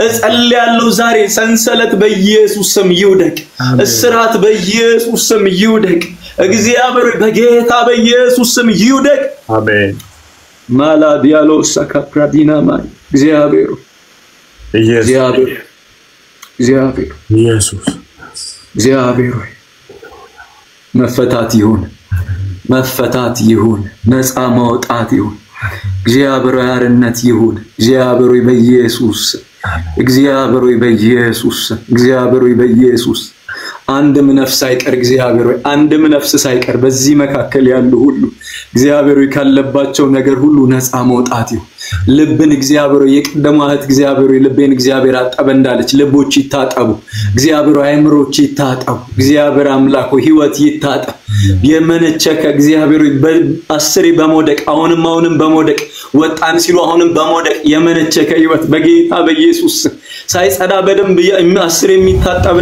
እጸልያለሁ ዛሬ ሰንሰለት በኢየሱስ ስም ይውደቅ እስራት በኢየሱስ ስም ይውደቅ እግዚአብሔር ሆይ በጌታ በኢየሱስ ስም ይውደቅ አሜን ማላ ዲያሎስ ሳካፕራዲና ማይ እግዚአብሔር ኢየሱስ እግዚአብሔር ሆይ መፈታት ይሁን ነፃ ማውጣት ይሁን እግዚአብሔር ሆይ አርነት ይሁን እግዚአብሔር ሆይ በኢየሱስ እግዚአብሔር ሆይ በኢየሱስ አንድም ነፍስ ሳይቀር እግዚአብሔር ሆይ አንድም ነፍስ ሳይቀር በዚህ መካከል ያሉ ሁሉ እግዚአብሔር ሆይ ካለባቸው ነገር ሁሉ ነፃ ማውጣት ይሁን ልብን እግዚአብሔር ሆይ የቀደማት እግዚአብሔር ሆይ ልቤን እግዚአብሔር አጠበ እንዳለች ልቦች ይታጠቡ እግዚአብሔር ሆይ አይምሮች ይታጠቡ እግዚአብሔር አምላክ ሆይ ህይወት ይታጠብ የመነቸከ እግዚአብሔር ሆይ በአስሪ በመውደቅ አሁንም በመውደቅ ወጣን ሲሉ አሁንም በመውደቅ የመነቸከ ህይወት በጌታ በኢየሱስ ሳይጸዳ በደንብ አስሪ የሚታጠብ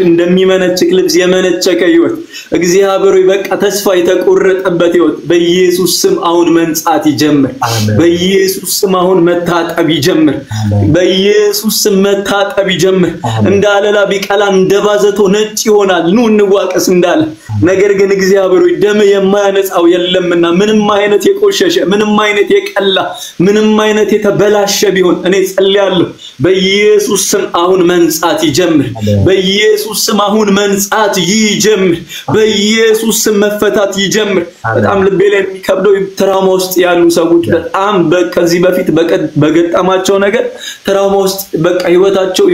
እንደሚመነችክ ልብስ የመነቸከ ህይወት እግዚአብሔር ሆይ በቃ ተስፋ የተቆረጠበት ህይወት በኢየሱስ ስም አሁን መንጻት ይጀምር በኢየሱስ ስም አሁን መታጠብ ይጀምር በኢየሱስ ስም መታጠብ ይጀምር እንዳለላ ቢቀላ እንደባዘቶ ነጭ ይሆናል ኑ እንዋቀስ እንዳለ ነገር ግን እግዚአብሔር ሆይ ደም የማያነጻው የለምና ምንም አይነት የቆሸሸ ምንም አይነት የቀላ ምንም አይነት የተበላሸ ቢሆን እኔ ጸልያለሁ በኢየሱስ ስም አሁን መንጻት ይጀምር በኢየሱስ ስም አሁን መንጻት ይጀምር በኢየሱስ ስም መፈታት ይጀምር በጣም ልቤ ላይ የሚከብደው ትራውማ ውስጥ ያሉ ሰዎች በጣም ከዚህ በፊት በገጠማቸው ነገር ትራውማ ውስጥ በቃ ህይወታቸው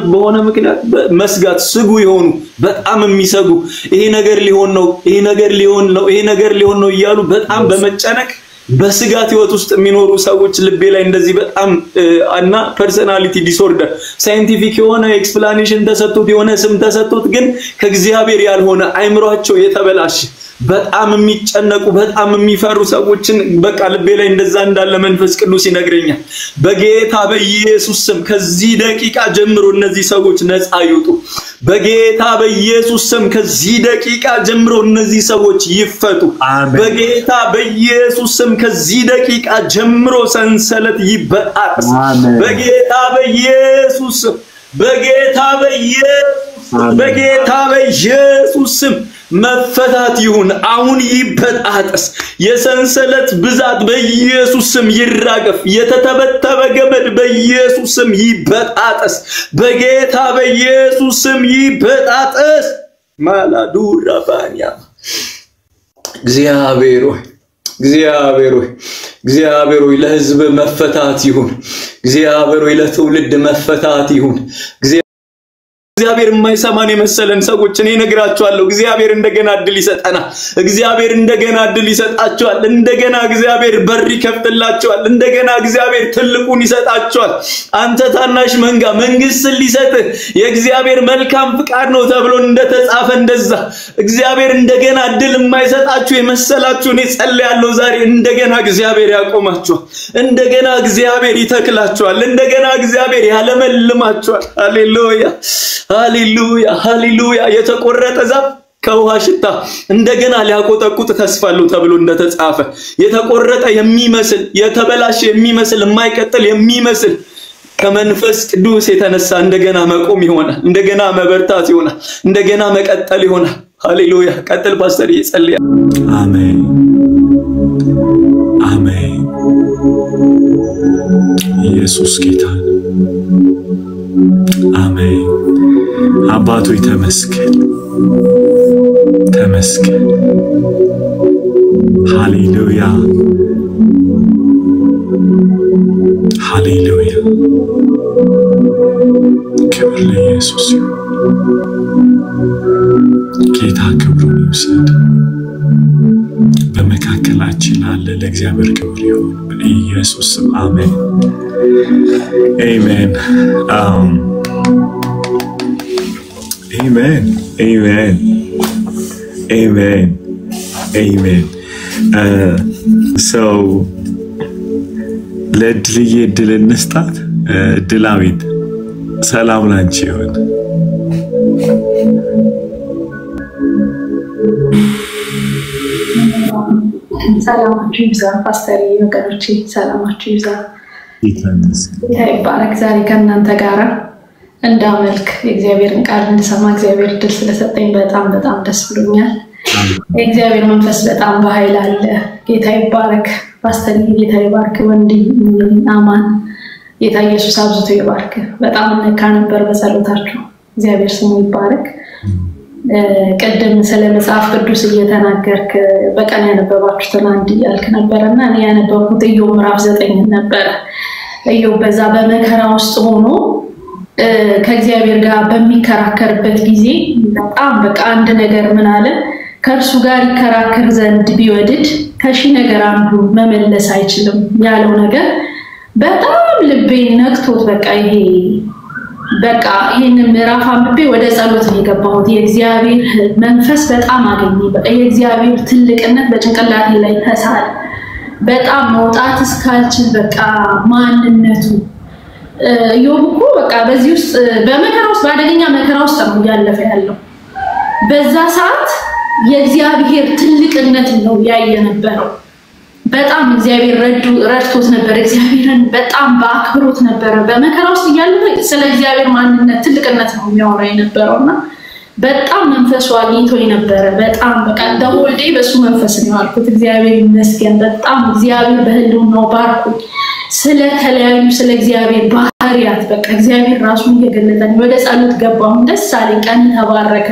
በሆነ ምክንያት መስጋት ስጉ ይሆኑ በጣም የሚሰጉ ይሄ ነገር ሊሆን ነው እያሉ በጣም በመጨነቅ በስጋት ህይወት ውስጥ የሚኖሩ ሰዎች ልቤ ላይ እንደዚህ በጣም እና ፐርሰናሊቲ ዲስኦርደር ሳይንቲፊክ የሆነ ኤክስፕላኔሽን ተሰጥቶት የሆነ ስም ተሰጥቶት ግን ከእግዚአብሔር ያልሆነ አይምሮአቸው የተበላሸ በጣም የሚጨነቁ በጣም የሚፈሩ ሰዎችን በቃ ልቤ ላይ እንደዛ እንዳለ መንፈስ ቅዱስ ይነግረኛል በጌታ በኢየሱስ ስም ከዚህ ደቂቃ ጀምሮ እነዚህ ሰዎች ነፃ ይውጡ በጌታ በኢየሱስ ስም ከዚህ ደቂቃ ጀምሮ እነዚህ ሰዎች ይፈቱ በጌታ በኢየሱስ ስም ከዚህ ደቂቃ ጀምሮ ሰንሰለት ይበጣስ በጌታ በኢየሱስ ስም መፈታት ይሁን አሁን ይበጣጣስ የሰንሰለት ብዛት በኢየሱስ ስም ይራገፍ የተተበተበ ገመድ በኢየሱስ ስም ይበጣጣስ በጌታ በኢየሱስ ስም ይበጣጣስ ማላዱራ ባንያ እግዚአብሔር ሆይ ለህዝብ መፈታት ይሁን እግዚአብሔር ሆይ ለትውልድ መፈታት ይሁን እግዚአብሔር የማይሰማን የመሰለን ሰዎች እኔ ነግራቸዋለሁ እግዚአብሔር እንደገና እድል ይሰጠናል እግዚአብሔር እንደገና እድል ይሰጣቸዋል እንደገና እግዚአብሔር በር ይከፍትላቸዋል እንደገና እግዚአብሔር ትልቁን ይሰጣቸዋል አንተ ታናሽ መንግስት ሊሰጥ የእግዚአብሔር መልካም ፍቃድ ነው ተብሎ እንደተጻፈ እንደዛ እግዚአብሔር እንደገና እድል የማይሰጣችሁ የመሰላችሁ እኔ ጸልያለሁ ዛሬ እንደገና እግዚአብሔር ያቆማችኋል እንደገና እግዚአብሔር ይተክላችኋል እንደገና እግዚአብሔር ያለመልማችኋል ሃሌሉያ የተቆረጠ ዛፍ ከውሃ ሽታ እንደገና ሊያቆጠቁጥ ተስፋለው ተብሎ እንደተጻፈ የተቆረጠ የሚመስል የተበላሸ የሚመስል የማይቀጥል የሚመስል ከመንፈስ ቅዱስ የተነሳ እንደገና መቆም ይሆናል እንደገና መበርታት ይሆናል እንደገና መቀጠል ይሆናል ሃሌሉያ ቀጥል ፓስተር ይጸልያ አሜን ኢየሱስ ጌታ አሜን አባቱ ተመስገን ሃሌሉያ ክብር ለኢየሱስ ጌታ ክብሩን ይውሰድ በመካከላችን አለ ለእግዚአብሔር ክብር ይሁን በኢየሱስ ስም አሜን Amen. So ለድልዬ ድል እንስጣት ድላዊት ሰላም ላንቺ ይሁን ሰላማችሁ ይብዛ ፓስተር ወገኖቼ ሰላማችሁ ይብዛ ይባረክ ዛሬ ከእናንተ ጋር እንዳመልክ የእግዚአብሔርን ቃል እንድሰማ እግዚአብሔር ድል ስለሰጠኝ በጣም ደስ ብሎኛል የእግዚአብሔር መንፈስ በጣም በኃይል አለ ጌታ ይባረክ ፓስተር ጌታ ይባርክ ወንዲ አማን ጌታ ኢየሱስ አብዝቶ ይባርክ በጣም ነካ ነበር በጸሎታችሁ እግዚአብሔር ስሙ ይባረክ ቀደም ስለ መጽሐፍ ቅዱስ እየተናገርክ በቀን ያነበባችሁትን አንድ ያልክ ነበርና እኔ ያነበብኩት ኢዮብ ምዕራፍ 9 ነበር ኢዮብ በዛ በመከራ ውስጥ ሆኖ ከእግዚአብሔር ጋር በሚከራከርበት ጊዜ በጣም በቃ አንድ ነገር ምን አለ ከእርሱ ጋር ይከራከር ዘንድ ቢወድድ ከሺ ነገር አንዱ መመለስ አይችልም ያለው ነገር በጣም ልቤን ነክቶት በቃ ይሄ በቃ ይሄንን ምዕራፍ አንብቤ ወደ ጸሎት የገባሁት የእግዚአብሔር መንፈስ በጣም አገኘ በቃ የእግዚአብሔር ትልቅነት በጭንቅላቴ ላይ ተሳለ በጣም መውጣት እስካልችል በቃ ማንነቱ ዮብኩ በቃ በዚህ ውስጥ በመከራ ውስጥ ባደገኛ መከራ ውስጥ ነው ያለፈ ያለው በዛ ሰዓት የእግዚአብሔር ትልቅነት ነው ያየነበረው በጣም እግዚአብሔር ረድቶት ነበር እግዚአብሔርን በጣም በአክብሮት ነበር በመከራ ውስጥ ያለው ስለ እግዚአብሔር ማንነት ትልቅነት ነው የሚያወራ የነበረውና በጣም መንፈሱ አግኝቶኝ ነበር በጣም በቃ ደውልዴ በሱ መንፈስ ነው ያልኩት እግዚአብሔር ይመስገን በጣም እግዚአብሔር በህልውናው ባርኩ ስለ ተለያዩ ስለ እግዚአብሔር ባህሪያት በቃ እግዚአብሔር ራሱን እየገለጠኝ ወደ ጸሎት ገባሁ ደስ አለኝ ቀን ተባረከ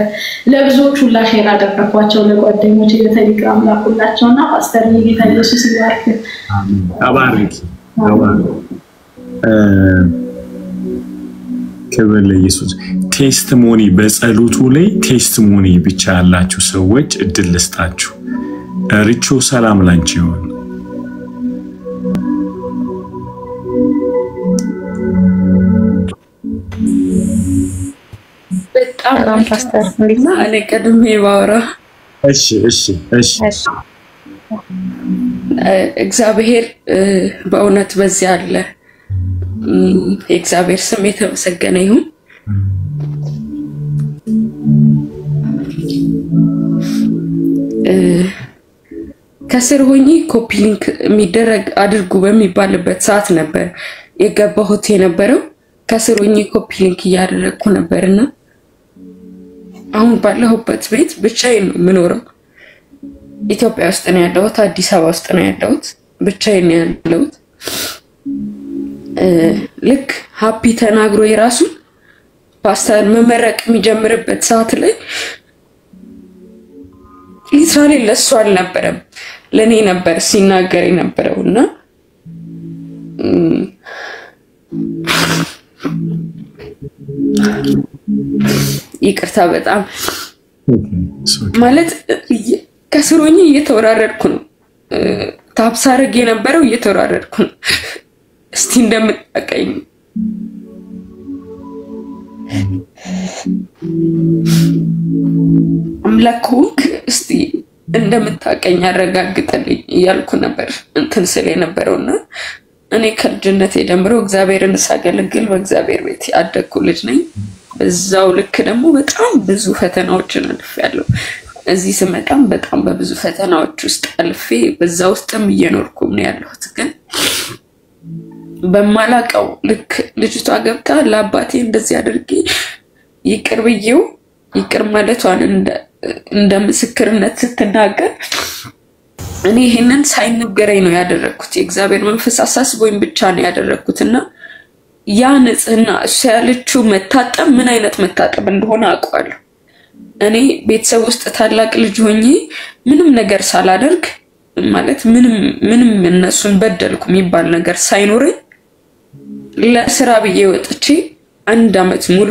ለብዙዎች ሁላ ሼር አደረኳቸው ለጓደኞቼ በቴሌግራም ላኩላቸውና ፓስተር ጌታ ኢየሱስ ይባርክ አባርክ ክብር ለኢየሱስ ቴስቲሞኒ በጸሎቱ ላይ ቴስቲሞኒ ብቻ ያላችሁ ሰዎች እድል ልስጣችሁ ሪቾ ሰላም ላንቺ ይሁን በጣም ፓስተር እንዴት አለ ቀድሜ ባወራ እሺ እግዚአብሔር በእውነት በዚያ አለ እግዚአብሔር ስም የተመሰገነ ይሁን ከስር ሆኜ ኮፒ ሊንክ የሚደረግ አድርጉ በሚባልበት ሰዓት ነበር የገባሁት የነበረው ከስር ሆኜ ኮፒ ሊንክ እያደረግኩ ነበርና አሁን ባለሁበት ቤት ብቻዬን ነው የምኖረው ኢትዮጵያ ውስጥ ነው ያለሁት አዲስ አበባ ውስጥ ነው ያለሁት ብቻዬን ነው ያለሁት ልክ ሃፒ ተናግሮ የራሱ ፓስተር መመረቅ የሚጀምርበት ሰዓት ላይ ሊትራሊ ለሱ አልነበረም ለኔ ነበር ሲናገር የነበረውና ይቅርታ በጣም ማለት ከስሮኝ እየተወራረድኩ ነው ታብሳረግ የነበረው እየተወራረድኩ ነው እስቲ እንደምታቀኝ አምላኩክ እስቲ እንደምታቀኝ አረጋግጠልኝ ያልኩ ነበር እንትን ስለ ነበርውና እኔ ከልጅነቴ ጀምሮ እግዚአብሔርን ሳገለግል በእግዚአብሔር ቤት ያደግኩ ልጅ ነኝ በዛው ልክ ደግሞ በጣም ብዙ ፈተናዎችን አልፌያለሁ እዚህ ስመጣም በጣም በብዙ ፈተናዎች ውስጥ አልፌ በዛው ውስጥም እየኖርኩ ነው ያለሁት ግን በማላቀው ልክ ልጅቷ ገብታ ለአባቴ እንደዚህ አድርጌ ይቅርብየው ይቅር ማለቷን እንደ ምስክርነት ስትናገር እኔ ይሄንን ሳይነገረኝ ነው ያደረኩት የእግዚአብሔር መንፈስ አሳስቦኝ ብቻ ነው ያደረኩትና ያ ንጽህና እሱ ያለችው መታጠብ ምን አይነት መታጠብ እንደሆነ አውቃለሁ እኔ ቤተሰብ ውስጥ ታላቅ ልጅ ሆኜ ምንም ነገር ሳላደርግ ማለት ምንም እነሱን በደልኩ የሚባል ነገር ሳይኖረኝ ለስራ ብዬ ወጥቼ አንድ አመት ሙሉ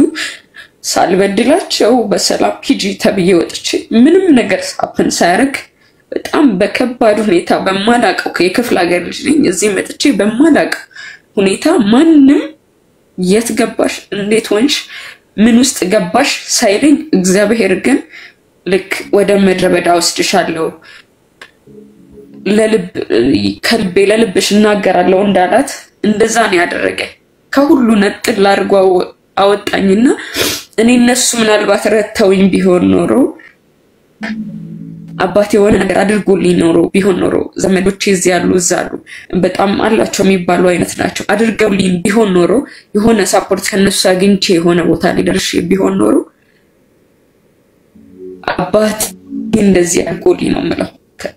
ሳልበድላቸው በሰላም ሂጂ ተብዬ ወጥቼ ምንም ነገር ሳፕን ሳያርግ በጣም በከባድ ሁኔታ በማላቀው የክፍለ ሀገር ልጅ ነኝ እዚህ መጥቼ በማላቀው ሁኔታ ማንንም የት ገባሽ እንዴት ሆንሽ ምን ውስጥ ገባሽ ሳይለኝ እግዚአብሔር ግን ልክ ወደ ምድረ በዳ ወስድሻለሁ ለልብ ከልቤ ለልብሽ እናገራለሁ እንዳላት እንደዛ ነው ያደረገኝ ከሁሉ ነጥል አድርጎ አወጣኝና እኔ እነሱ ምናልባት ረተውኝ ቢሆን ኖሮ አባቴ የሆነ ነገር አድርጎልኝ ኖሮ ቢሆን ኖሮ ዘመዶቼ እዚህ ያሉ እዛ አሉ በጣም አላቸው የሚባሉ አይነት ናቸው አድርገውልኝ ቢሆን ኖሮ የሆነ ሳፖርት ከነሱ አግኝቼ የሆነ ቦታ ላይ ደርሼ ቢሆን ኖሮ አባቴ እንደዚህ አድርጎልኝ ነው የምለው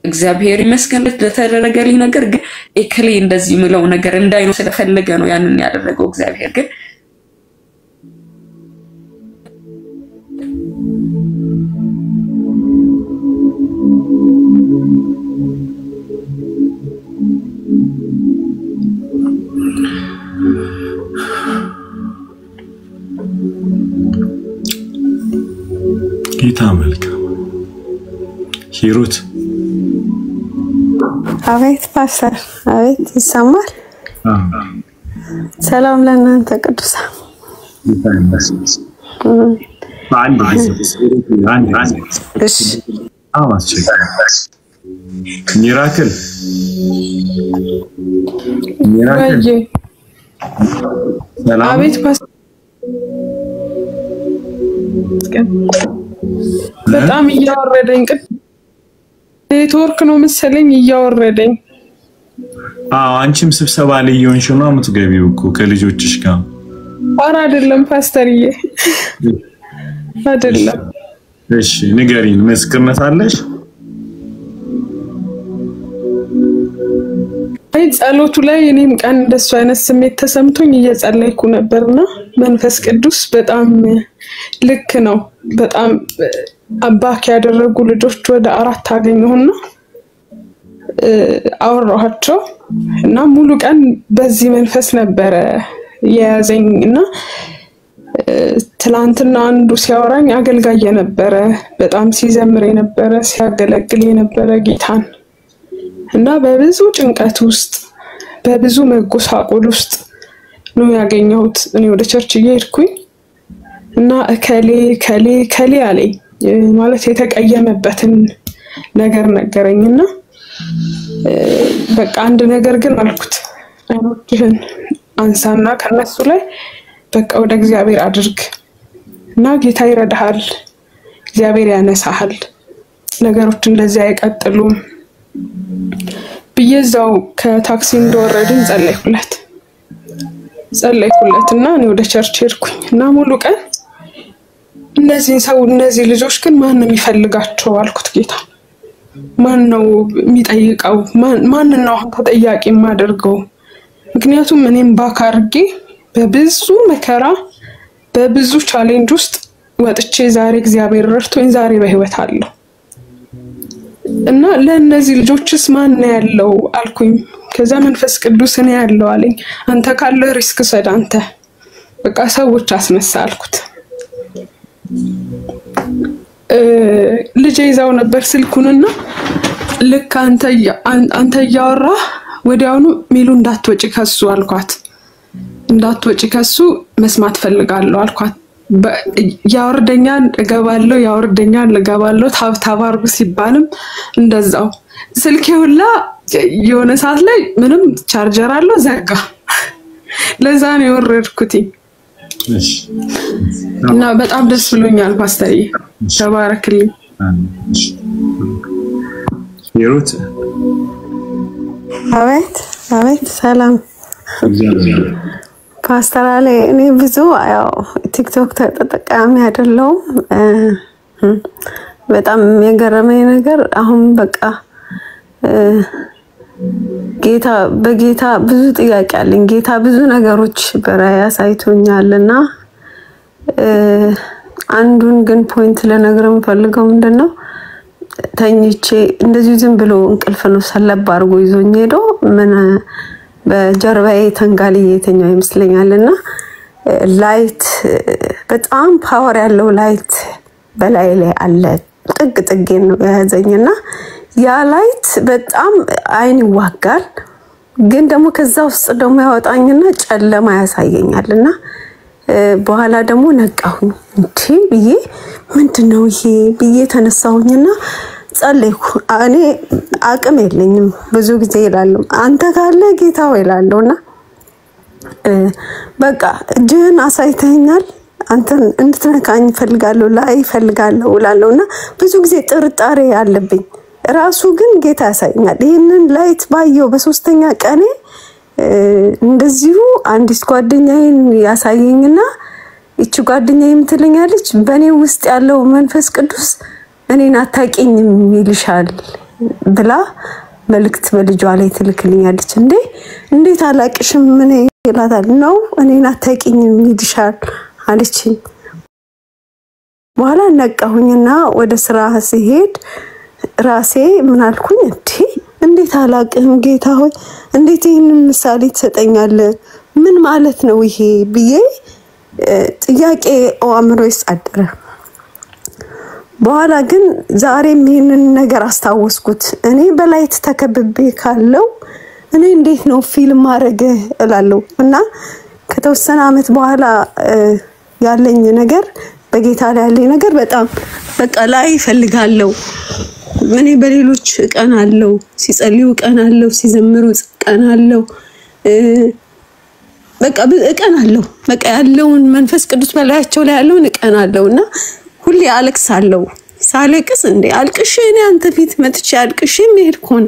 እግዚአብሔር ይመስገን ለተደረገልኝ ነገር ግን እከሌ እንደዚህ የምለው ነገር እንዳይኖር ስለፈለገ ነው ያንን ያደረገው እግዚአብሔር ግን ጌታ መልካም ሂሩት አቤት ፓስተር አቤት ይሰማል ሰላም ለእናንተ ቅዱሳን እሺ ሚራክል ሰላም አቤት ፓስተር በጣም እያወረደኝ ኔትወርክ ነው መሰለኝ እያወረደኝ አንቺም ስብሰባ ላይ እየሆንሽ ነው የምትገቢው እኮ ከልጆችሽ ጋር ኧረ አይደለም ፓስተርዬ አይደለም እሺ ንገሪን መስክርነት አለሽ አይ ጸሎቱ ላይ እኔም ቀን እንደሱ አይነት ስሜት ተሰምቶኝ እየጸለይኩ ነበርና መንፈስ ቅዱስ በጣም ልክ ነው በጣም አባክ ያደረጉ ልጆች ወደ 4 አገኘሁና አወራኋቸው እና ሙሉ ቀን በዚህ መንፈስ ነበር የያዘኝና ትላንትና አንዱ ሲያወራኝ አገልጋይ የነበረ በጣም ሲዘምር የነበረ ሲያገለግል የነበረ ጌታን እና በብዙ ጭንቀት ውስጥ በብዙ መጎሳቆል ውስጥ ነው ያገኘሁት እኔ ወደ ቸርች እየሄድኩኝ እና ከሌ አለኝ ማለት የተቀየመበትን ነገር ነገረኝና በቃ አንድ ነገር ግን አልኩት አይኖችህን አንሳና ከነሱ ላይ በቃ ወደ እግዚአብሔር አድርግ እና ጌታ ይረዳሃል እግዚአብሔር ያነሳሃል ነገሮች እንደዚህ አይቀጥሉም በየዛው ከታክሲ እንደወረድን ጸለይኩለትና እኔ ወደ ቸርች ሄድኩኝ እና ሙሉ ቀን እነዚህ ልጆች ግን ማን ነው የሚፈልጋቸው አልኩት ጌታ ማን ነው የሚጠይቀው ማን ነው ተጠያቂ የማደርገው ምክንያቱም እኔም ባካርጌ በብዙ መከራ በብዙ ቻሌንጅ ውስጥ ወጥቼ ዛሬ እግዚአብሔር ረድቶኝ ዛሬ በህይወት አለሁ እና ለነዚህ ልጆችስ ማን ነው ያለው አልኩኝ ከዛ መንፈስ ቅዱስ እኔ ያለው አለኝ አንተ ካለ ሪስክ ሰድ አንተ በቃ ሰዎች አስመሳልኩት ልጅ ይዛው ነበር ስልኩንና ልክ አንተ ያወራ ወዲያውኑ ሚሉ እንዳትወጪ ከሱ አልኳት እንዳትወጪ ከሱ መስማት ፈልጋለሁ አልኳት ያወርደኛል እገባለሁ ታብታባርጉ ሲባልም እንደዛው ስልኬውላ የሆነ ሰዓት ላይ ምንም ቻርጀር አለው ዘጋ ለዛ ነው የወረድኩት እሺ እና በጣም ደስ ብሎኛል ፓስተርዬ ተባረክልኝ ሂሩት አቤት ሰላም ፓስተር አለ እኔ ብዙ ያው ቲክቶክ ተጠቃሚ አይደለሁም በጣም የገረመኝ ነገር አሁን በቃ በጌታ ብዙ ጥያቄ አለኝ ጌታ ብዙ ነገሮች በራእይ ያሳይቶኛልና አንዱን ግን ፖይንት ለነገርም ፈልገው ምንድነው ተኝቼ እንደዚህ ዝም ብሎ እንቅልፍ ነው ሰለብ አድርጎ ይዞኝ ሄዶ ምን በጀርባዬ ተንጋልዬ የተኛው ይመስለኛልና ላይት በጣም ፓወር ያለው ላይት በላይ ላይ አለ ጥግ ነው ያዘኝና ያ ላይት በጣም አይን ይዋጋል ግን ደግሞ ከዛ ውስጥ ደግሞ ያወጣኝና ጨለማ ያሳየኛልና በኋላ ደግሞ ነቃሁኝ እንዴ ብዬ ምንድነው ይሄ ብዬ ተነሳሁኝና ጸለይኩ እኔ አቅም የለኝም ብዙ ጊዜ ይላልም አንተ ካለ ጌታው ይላልውና በቃ እጅህን አሳይተኛል አንተን እንድትነካኝ ፈልጋለሁ ላይ ፈልጋለሁ እላለሁና ብዙ ጊዜ ጥርጣሬ ያለብኝ ራሱ ግን ጌታ ያሳየኛል ይሄንን ላይት ባየው በሶስተኛ ቀኔ እንደዚሁ አንዲት ጓደኛዬን ያሳየኝና እቺ ጓደኛዬም ትለኛለች በኔ ውስጥ ያለው መንፈስ ቅዱስ እኔን አታቂኝም ይልሻል ብላ መልእክት በልጇ ላይ ትልክልኛለች እንዴት አላቅሽም ምን ይላታል ነው እኔን አታቂኝም ይልሻል አለችኝ በኋላ ነቃሁኝና ወደ ስራ ሲሄድ ራሴ ምን አልኩኝ እንዴት አላቅም ጌታ ሆይ እንዴት ይሄንን ምሳሌ ትሰጠኛለህ ምን ማለት ነው ይሄ ብዬ ጥያቄ አእምሮዬ አደረ በኋላ ግን ዛሬም ይሄንን ነገር አስታወስኩት እኔ በላይት ተከብቤ ካለው እኔ እንዴት ነው ፊልም ማድረግ እላለሁ እና ከተወሰነ አመት በኋላ ያለኝ ነገር በጌታ ላይ ያለኝ ነገር በጣም በቃ ላይ ፈልጋለሁ እኔ በሌሎች ቀን አለው ሲጸልዩ ቀን አለው ሲዘምሩ ቀን አለው በቃ ቀን አለው በቃ ያለውን መንፈስ ቅዱስ በላያቸው ላይ ያለውን ቀን አለውና ሁሌ አለቅሳለሁ ሳለቅስ አልቅሽ እኔ አንተ ፊት መጥቼ አልቅሽ መሄድ ኮን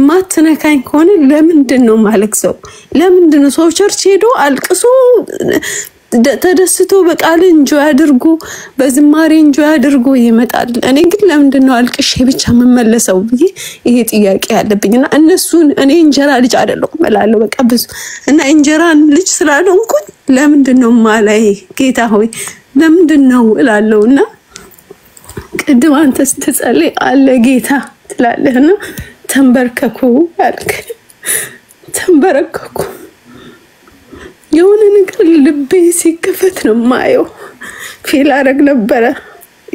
ማትነካኝ ኮን ለምንድነው ማለቅሰው ለምንድነው ሰው ቸርች ሄዶ አልቅሶ ተደስቶ በቃል እንጆይ አድርጎ በዝማሬ እንጆይ አድርጎ ይመጣል እኔ ግን ለምንድነው አልቅሽ ብቻ መመለሰው ብዬ ይሄ ጥያቄ ያለብኝና እነሱን እኔ እንጀራ ልጅ አይደለም እላለሁ በቃ ብዙ እና እንጀራን ልጅ ስላልሆንኩኝ ለምንድነው ማላይ ጌታ ሆይ ለምንድነው እላለሁና ቅድም አንተ ስትጸልይ አለ ጌታ ትላለህና ተንበርከኩ አልክ ተንበረከኩ የሆነ ነገር ልቤ ሲከፈት ነው ማየው ፊል አረግ ነበር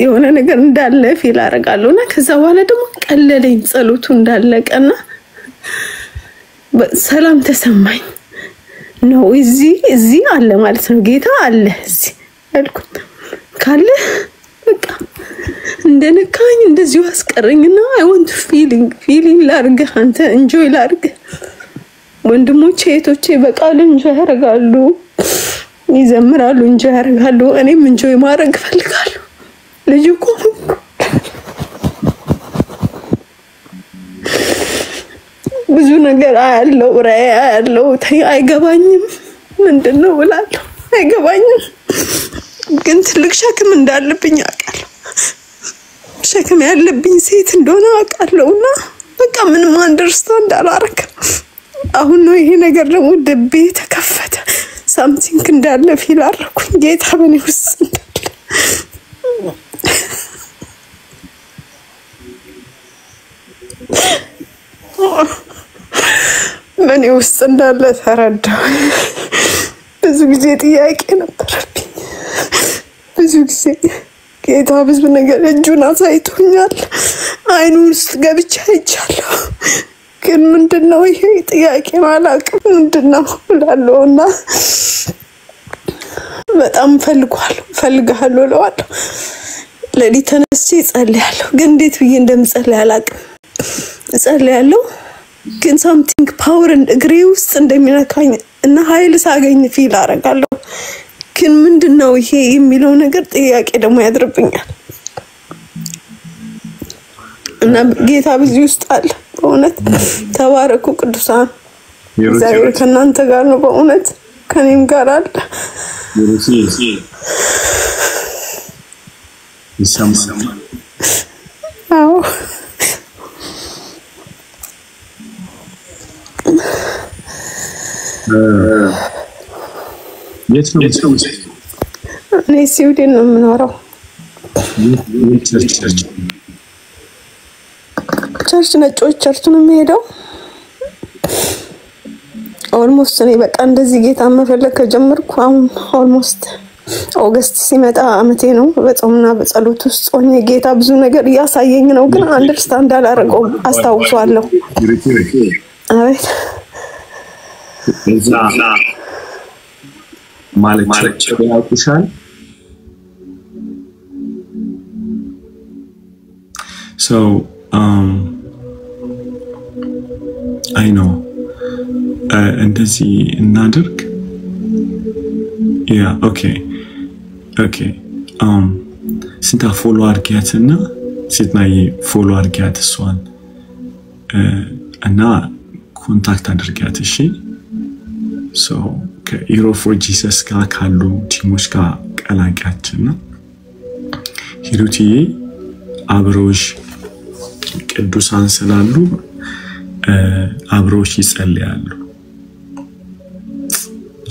የሆነ ነገር እንዳለ ፊል አረጋለሁና ከዛ በኋላ ደግሞ ቀለለኝ ጸሎቱ እንዳለቀና ሰላም ተሰማኝ ነው እዚህ አለ ማለት ነው ጌታ አለ እዚህ አልኩት ካለ በቃ እንደነካኝ እንደዚሁ አስቀረኝና I want feeling ላርግ አንተ enjoy ላርግ ወንድሞቼ እህቶቼ በቃል enjoy ያረጋሉ ይዘምራሉ enjoy ያረጋሉ እኔም enjoy ማድረግ ፈልጋለሁ ልጅ እኮ ብዙ ነገር አያለው ራይ አያለው አይገባኝም ምንድነው ብላለሁ አይገባኝም ግን ትልቅ ሸክም እንዳለብኝ አውቃለሁ ሸክም ያለብኝ ሴት እንደሆነ አውቃለሁና በቃ ምንም አንደርስታንድ አላረክ አሁን ነው ይሄ ነገር ደግሞ ደቤ ተከፈተ ሳምቲንግ እንዳለ ፊል አረኩኝ ጌታ በኔ ውስጥ እንዳለ በኔ ውስጥ እንዳለ ተረዳሁ ብዙ ጊዜ ጥያቄ ነበረብኝ ብዙ ጊዜ ጌታ ብዙ ነገር እጁን አሳይቶኛል አይኑ ውስጥ ገብቼ አይቻለሁ ግን ምንድነው ይሄ ጥያቄ ማላቅ ምንድነው ላለውና በጣም ፈልጋለሁ ለዋለሁ ለሊት ተነስቼ ጸልያለሁ ግን እንዴት ብዬ እንደምጸልይ አላቅም ጸልያለሁ ግን something power እግሬ ውስጥ እንደሚነካኝ እና ኃይል ሳገኝ ፊል አረጋለሁ ግን ምንድነው ይሄ የሚለው ነገር ጥያቄ ደግሞ ያድርብኛል እና ጌታ ብዙ ውስጥ አለ በእውነት ተባረኩ ቅዱሳን እግዚአብሔር ከናንተ ጋር ነው በእውነት ከኔም ጋር አለ ይሰማል አዎ የት ነው እኔ ስዊድን ነው የምኖረው ቸርች ነጮች ቸርች ነው የሚሄደው ኦልሞስት እኔ በቃ እንደዚህ ጌታ መፈለግ ከጀመርኩ አሁን ኦልሞስት ኦገስት ሲመጣ አመቴ ነው በጾምና በጸሎት ውስጥ ሆኜ ጌታ ብዙ ነገር ያሳየኝ ነው ግን አንደርስታንድ አላረገው አስታውሳለሁ አቤት እዛ ማለት ያውቁሻል so I know እንደዚህ እናድርግ yeah okay ኦኬ ስንታ ፎሎ አድርጊያትና ሴትናዬ ፎሎ አድርጊያት እሷን እና ኮንታክት አድርጊያት እሺ ሶ ከኢሮ ፎር ጂሰስ ጋር ካሉ ቲሞች ጋር ቀላቂያችንና ሂሩትዬ አብሮሽ ቅዱሳን ስላሉ አብሮሽ ይጸልያሉ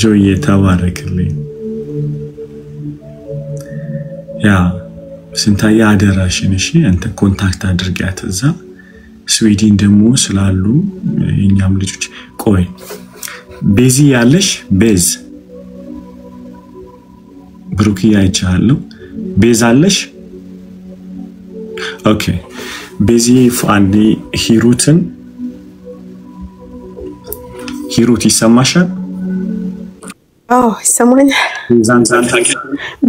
ጆዬ ተባረክልኝ ያ ስንታዬ አደራሽን እሺ አንተ ኮንታክት አድርጊያት እዛ ስዊድን ደግሞ ስላሉ የኛም ልጆች ቆይ ቤዚ ያለሽ ቤዝ ብሩክያ ይቻላል ቤዝ አለሽ ኦኬ ቤዚ ፋንዲ ሂሩት ይሰማሻል ይሰማኛል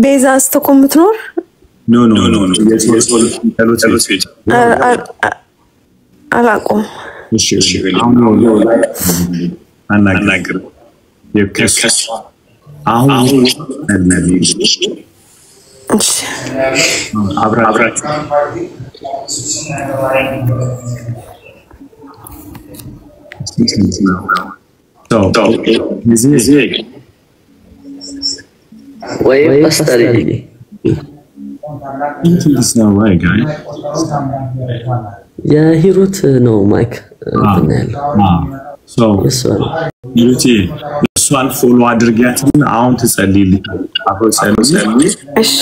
ቤዛ ስተኮም ምትኖር ኖ አላቆም እሺ አናግር የከስ አሁን አብራች ወይ ፓስተር የሂሩት ነው ማይክ ሂሩት እሷን ፎሎ አድርጊያትና አሁን ትጸልይልኝ አብሮ ጸልይ እሺ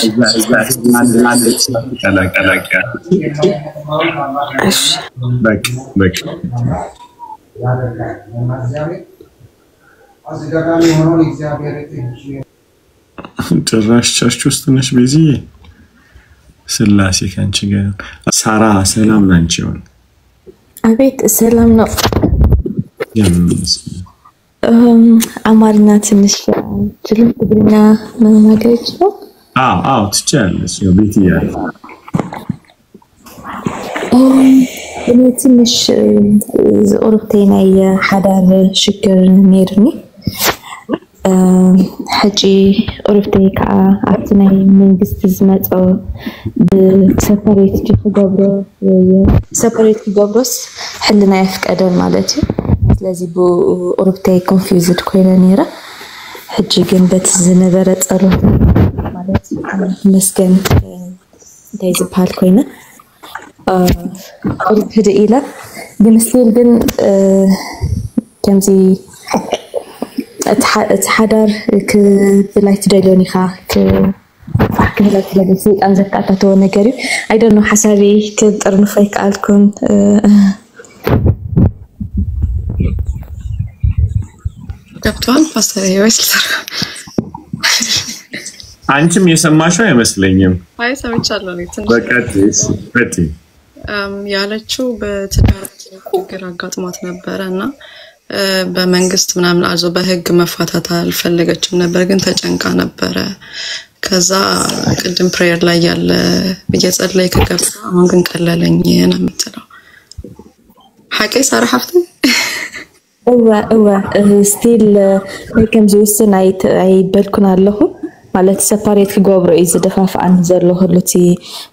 በቃ ጭራሽ ቸርች ውስጥ ነሽ ቤዚ ስላሴ ካንቺ ጋር ሳራ ሰላም ናንቺ ይሁን አቤት ሰላም ነው አማርኛ ትንሽ ትልም ትግርኛ መናገር ይችላል አዎ ትችያለሽ ቤት ይያል እኔ ትንሽ ኦሮፕቴና የሐዳር ሽግር ነርኒ حجي أوروبتي كا أعتني من بستزمت أو بسفريت كي خبرة سفريت كي خبرس حلنا يفك أدم مالتي لازم بو أوروبتي confused كوينا نيرة حجي جنبت زنبرت أروح مالتي مسكن دايز بحال كوينا أوروبتي إلى بنستيل بن كمزي اتحدر كبلاي تدلوني خا كبلاي تلبسي أنزك أتاتو نجاري I don't know حسابي كترن فيك ألكون ገብቷል ፓስተር ይወስላል አንቺም የሰማሽው አይመስለኝም አይ ሰምቻለሁ ነው በቃ ያለችው በትዳር ችግር አጋጥሟት ነበርና በመንግስት ምናምን አዞ በህግ መፋታት አልፈለገችም ነበር ግን ተጨንቃ ነበር ከዛ ቅድም ፕሬየር ላይ ያለ በየጸለይ ከገባ አሁን ግን ቀለለኝ ነው የምትለው ሐቄ ሳራሐፍት እዋ ስቲል ከም ዝውስን አይበልኩን ኣለኹ ማለት ሰፓሬት ክገብሮ እዩ ዝደፋፍዓን ዘሎ ሁሉቲ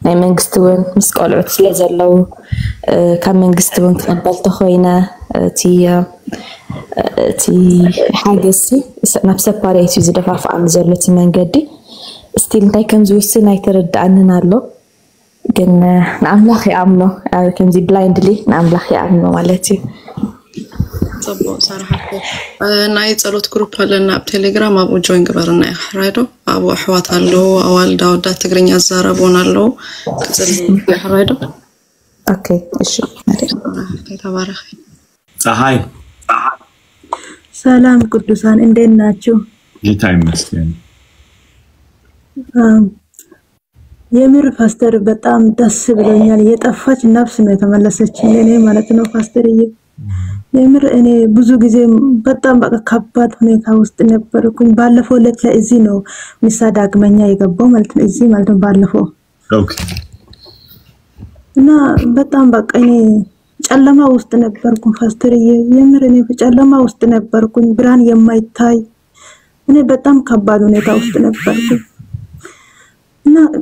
ናይ መንግስቲ እውን ምስ ቆልዑት ስለ ዘለው ካብ መንግስቲ እውን ክቕበል ተኾይነ እቲ ሓገሲ ናብ ሰፓሬት እዩ ዝደፋፍዓን ዘሎ እቲ መንገዲ ስቲል እንታይ ከም ዝውስን ኣይተረድኣንን ኣሎ ግን ንኣምላኽ ይኣምኖ ከምዚ ብላይንድሊ ንኣምላኽ ይኣምኖ ማለት እዩ صبو صراحة ناي ጸሎት ግሩፕ አለና በቴሌግራም አቡ ጆይን ግበርና ያህራይዶ አቡ አህዋት አለው አዋል ዳውዳ ትግርኛ ዘራቦናለው ከጽል ያህራይዶ ኦኬ እሺ ተባረክ ፀሐይ ሰላም ቅዱሳን እንዴት ናችሁ ጌታ ይመስገን የምር ፓስተር በጣም ደስ ብሎኛል የጠፋች ነፍስ ነው የተመለሰችኝ እኔ ማለት ነው ፓስተርዬ የምር እኔ ብዙ ጊዜ በጣም በቃ ከባድ ሁኔታ ውስጥ ነበርኩኝ ባለፈው ለት ላይ እዚህ ነው ምሳ ዳግመኛ የገባው ማለት ነው እዚህ ማለት ነው ባለፈው ኦኬ እና በጣም በቃ እኔ ጨለማ ውስጥ ነበርኩኝ ፓስተርዬ የምር እኔ በጨለማ ውስጥ ነበርኩኝ ብርሃን የማይታይ እኔ በጣም ከባድ ሁኔታ ውስጥ ነበርኩኝ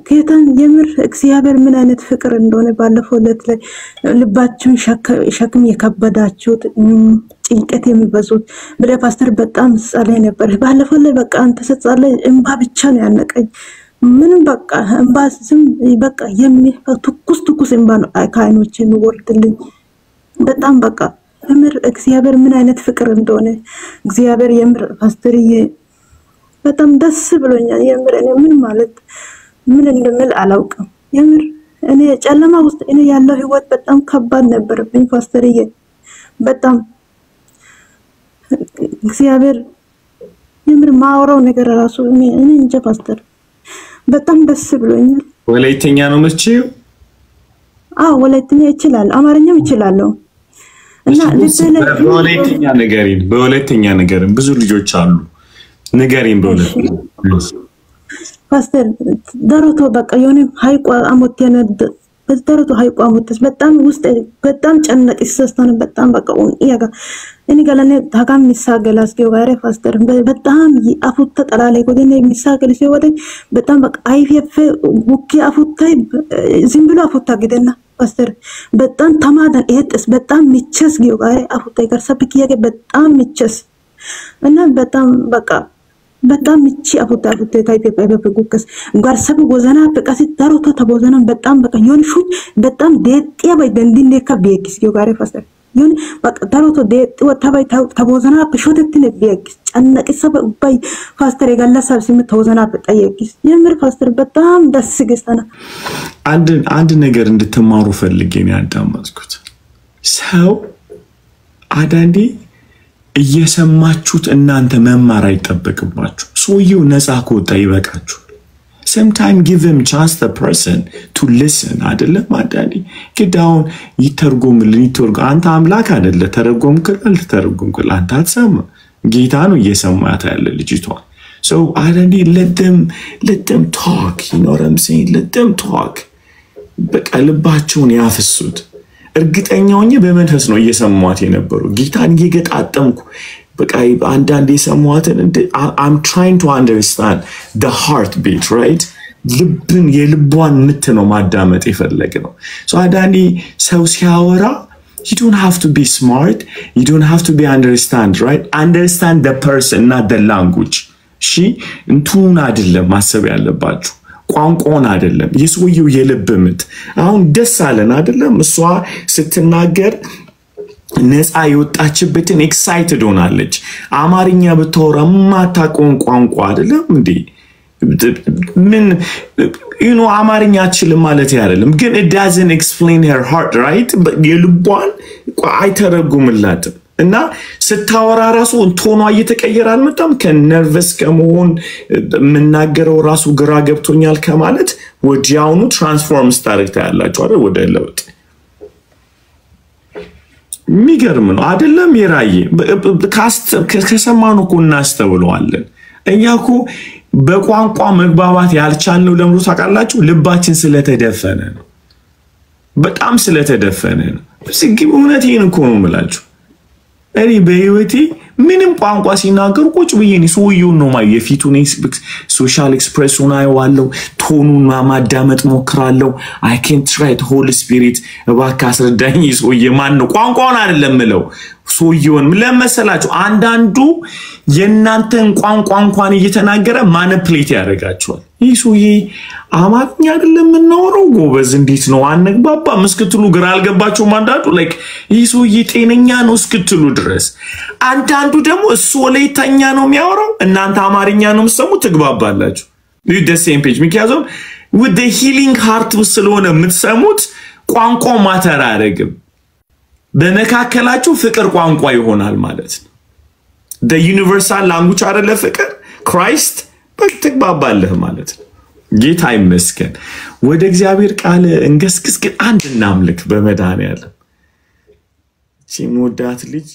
ጌታን የምር እግዚአብሔር ምን አይነት ፍቅር እንደሆነ ባለፈው ዕለት ላይ ልባችሁን ሸክም የከበዳችሁት ጭንቀት የሚበዙት ብለ ፓስተር በጣም ጸለይ ነበር። ባለፈው ላይ በቃ አንተ ጸለይ እንባ ብቻ ነው ያነቀኝ። ምንም በቃ እንባ ዝም በቃ ትኩስ እንባ ነው ከዓይኖቼ የሚወርድልኝ። በጣም በቃ የምር እግዚአብሔር ምን አይነት ፍቅር እንደሆነ እግዚአብሔር የምር ፓስተርዬ በጣም ደስ ብሎኛል። የምር እኔ ምን እንደምል አላውቅም። የምር እኔ ጨለማ ውስጥ እኔ ያለው ህይወት በጣም ከባድ ነበርብኝ ፓስተርዬ። በጣም እግዚአብሔር የምር ማውራው ነገር ራሱ እኔ እንጃ ፓስተር በጣም ደስ ብሎኛል። ወላይተኛ ነው የምትችይው? አዎ ወላይተኛ ይችላል፣ አማርኛም ይችላል። እና በወላይተኛ ነገርን ብዙ ልጆች አሉ ነገርን በወላይተኛ ፓስተር ዳሮቶ በቃ የሆነ ሀይቋ አሞት የነደ በዳሮቶ ሀይቋ አሞትስ በጣም ውስጥ በጣም ጨነቅ ይሰስተን በጣም በቃ ያጋ እኔ ገለኔ ታጋም ሚሳገላስ ገባሬ ፓስተር በጣም አፉት ተጠላላይ ወደኔ ሚሳገል ሲወደ በጣም በቃ አይፈፍ ውኪ አፉታይ ዝም ብሎ አፉታ ግደና ፓስተር በጣም ተማዳን እህጥስ በጣም ሚቸስ ገባሬ አፉታይ ጋር ሰብኪያገ በጣም ሚቸስ እና በጣም በቃ በጣም እቺ አፉታ ታይፔ በጉከስ ጋር ሰብ ወዘና በቃሲ ዳሮቶ ተቦዘና በጣም በቃ የሆነ ሹት በጣም ደጥያ ባይ ደንዲን ለካ ቢያክስ ገባሬ ፓስተር የሆነ በቃ ዳሮቶ ደጥዋ ተባይ ተቦዘና በሾተትን ቢያክስ ጨነቅ ሰብ ባይ ፓስተር የጋላሳብ ሲም ተቦዘና በጠየቅስ የምር ፓስተር በጣም ደስ ገስተና አንድ ነገር እንድትማሩ ፈልጌ ነው ያዳመጥኩት። ሰው አዳንዲ እየሰማችሁት እናንተ መማር አይጠበቅባችሁ። ሰውየው ነፃ ከወጣ ይበቃችሁ። sometimes give him chance the person to listen አይደለም አዳኒ ግዳውን ይተርጎምልን አንተ አምላክ አይደለ ተረጎምክል አልተረጎምክል አንተ አትሰማ ጌታ ነው እየሰማት ያለ ልጅቷ። so አዳኒ let them talk, you know what I'm saying, let them talk በቃ ልባቸውን ያፍሱት። እርግጠኛውኝ በመንፈስ ነው እየሰማት የነበሩ ጌታን እየገጣጠምኩ በቃ አንዳንዴ ሰማዋትን I'm trying to understand the heartbeat, right? ልብን የልቧን ምት ነው ማዳመጥ የፈለገ ነው። so አንዳንዴ ሰው ሲያወራ you don't have to be smart, you don't have to be understand, right? Understand the person, not the language. she እንቱን አይደለም ማሰብ ያለባችሁ ቋንቋውን አይደለም የሰውየው የልብ ምት። አሁን ደስ አለን አይደለም እሷ ስትናገር ነፃ የወጣችበትን ኤክሳይትድ ሆናለች። አማርኛ ብታወራ ማታቆን ቋንቋ አይደለም እንዴ ምን አማርኛ አትችልም ማለት አይደለም ግን it doesn't explain her heart, right? የልቧን አይተረጉምላትም እና ስታወራ ራሱ ቶኗ እየተቀየረ አልመጣም። ከነርቨስ ከመሆን ምናገረው ራሱ ግራ ገብቶኛል ከማለት ወዲያውኑ ትራንስፎርም ስታደርግ ታያላችሁ አይደል ወደ ለውጥ። የሚገርም ነው አይደለም? የራዬ ከሰማኑ እኮ እናስተውለዋለን። እኛ እኮ በቋንቋ መግባባት ያልቻልነው ለምሮ ታውቃላችሁ ልባችን ስለተደፈነ ነው። በጣም ስለተደፈነ ነው። ስለዚህ እውነቴን እኮ ነው የምላችሁ። እኔ በህይወቴ ምንም ቋንቋ ሲናገር ቁጭ ብዬ ነው ሰውየውን ነው ማየው። የፊቱን ሶሻል ኤክስፕሬሱን አይዋለው፣ ቶኑን ማዳመጥ ሞክራለሁ። I can try the Holy Spirit እባክህ አስረዳኝ ሰውዬ ማን ነው? ቋንቋውን አይደለም ምለው ሰውየውን ለመሰላችሁ አንዳንዱ የናንተን ቋንቋ እንኳን እየተናገረ ማኒፕሌት ያደርጋቸዋል። ይህ ሰውዬ አማርኛ አይደለም የምናወራው ጎበዝ እንዴት ነው አንግባባ መስክትሉ ግራ አልገባችሁም? አንዳንዱ ላይክ ይህ ሰውዬ ጤነኛ ነው እስክትሉ ድረስ፣ አንዳንዱ ደግሞ እሱ ወላይተኛ ነው የሚያወራው እናንተ አማርኛ ነው የምትሰሙት ትግባባላችሁ። you the same page ምክንያቱም with the healing heart ስለሆነ የምትሰሙት ቋንቋው ማተር አያደርግም። በመካከላችሁ ፍቅር ቋንቋ ይሆናል ማለት ነው። the universal language አይደለ ፍቅር Christ በትግባባለህ ማለት ነው። ጌታ ይመስገን። ወደ እግዚአብሔር ቃል እንገስግስ ግን አንድ እናምልክ በመድኃኒዓለም። ሲሞዳት ልጅ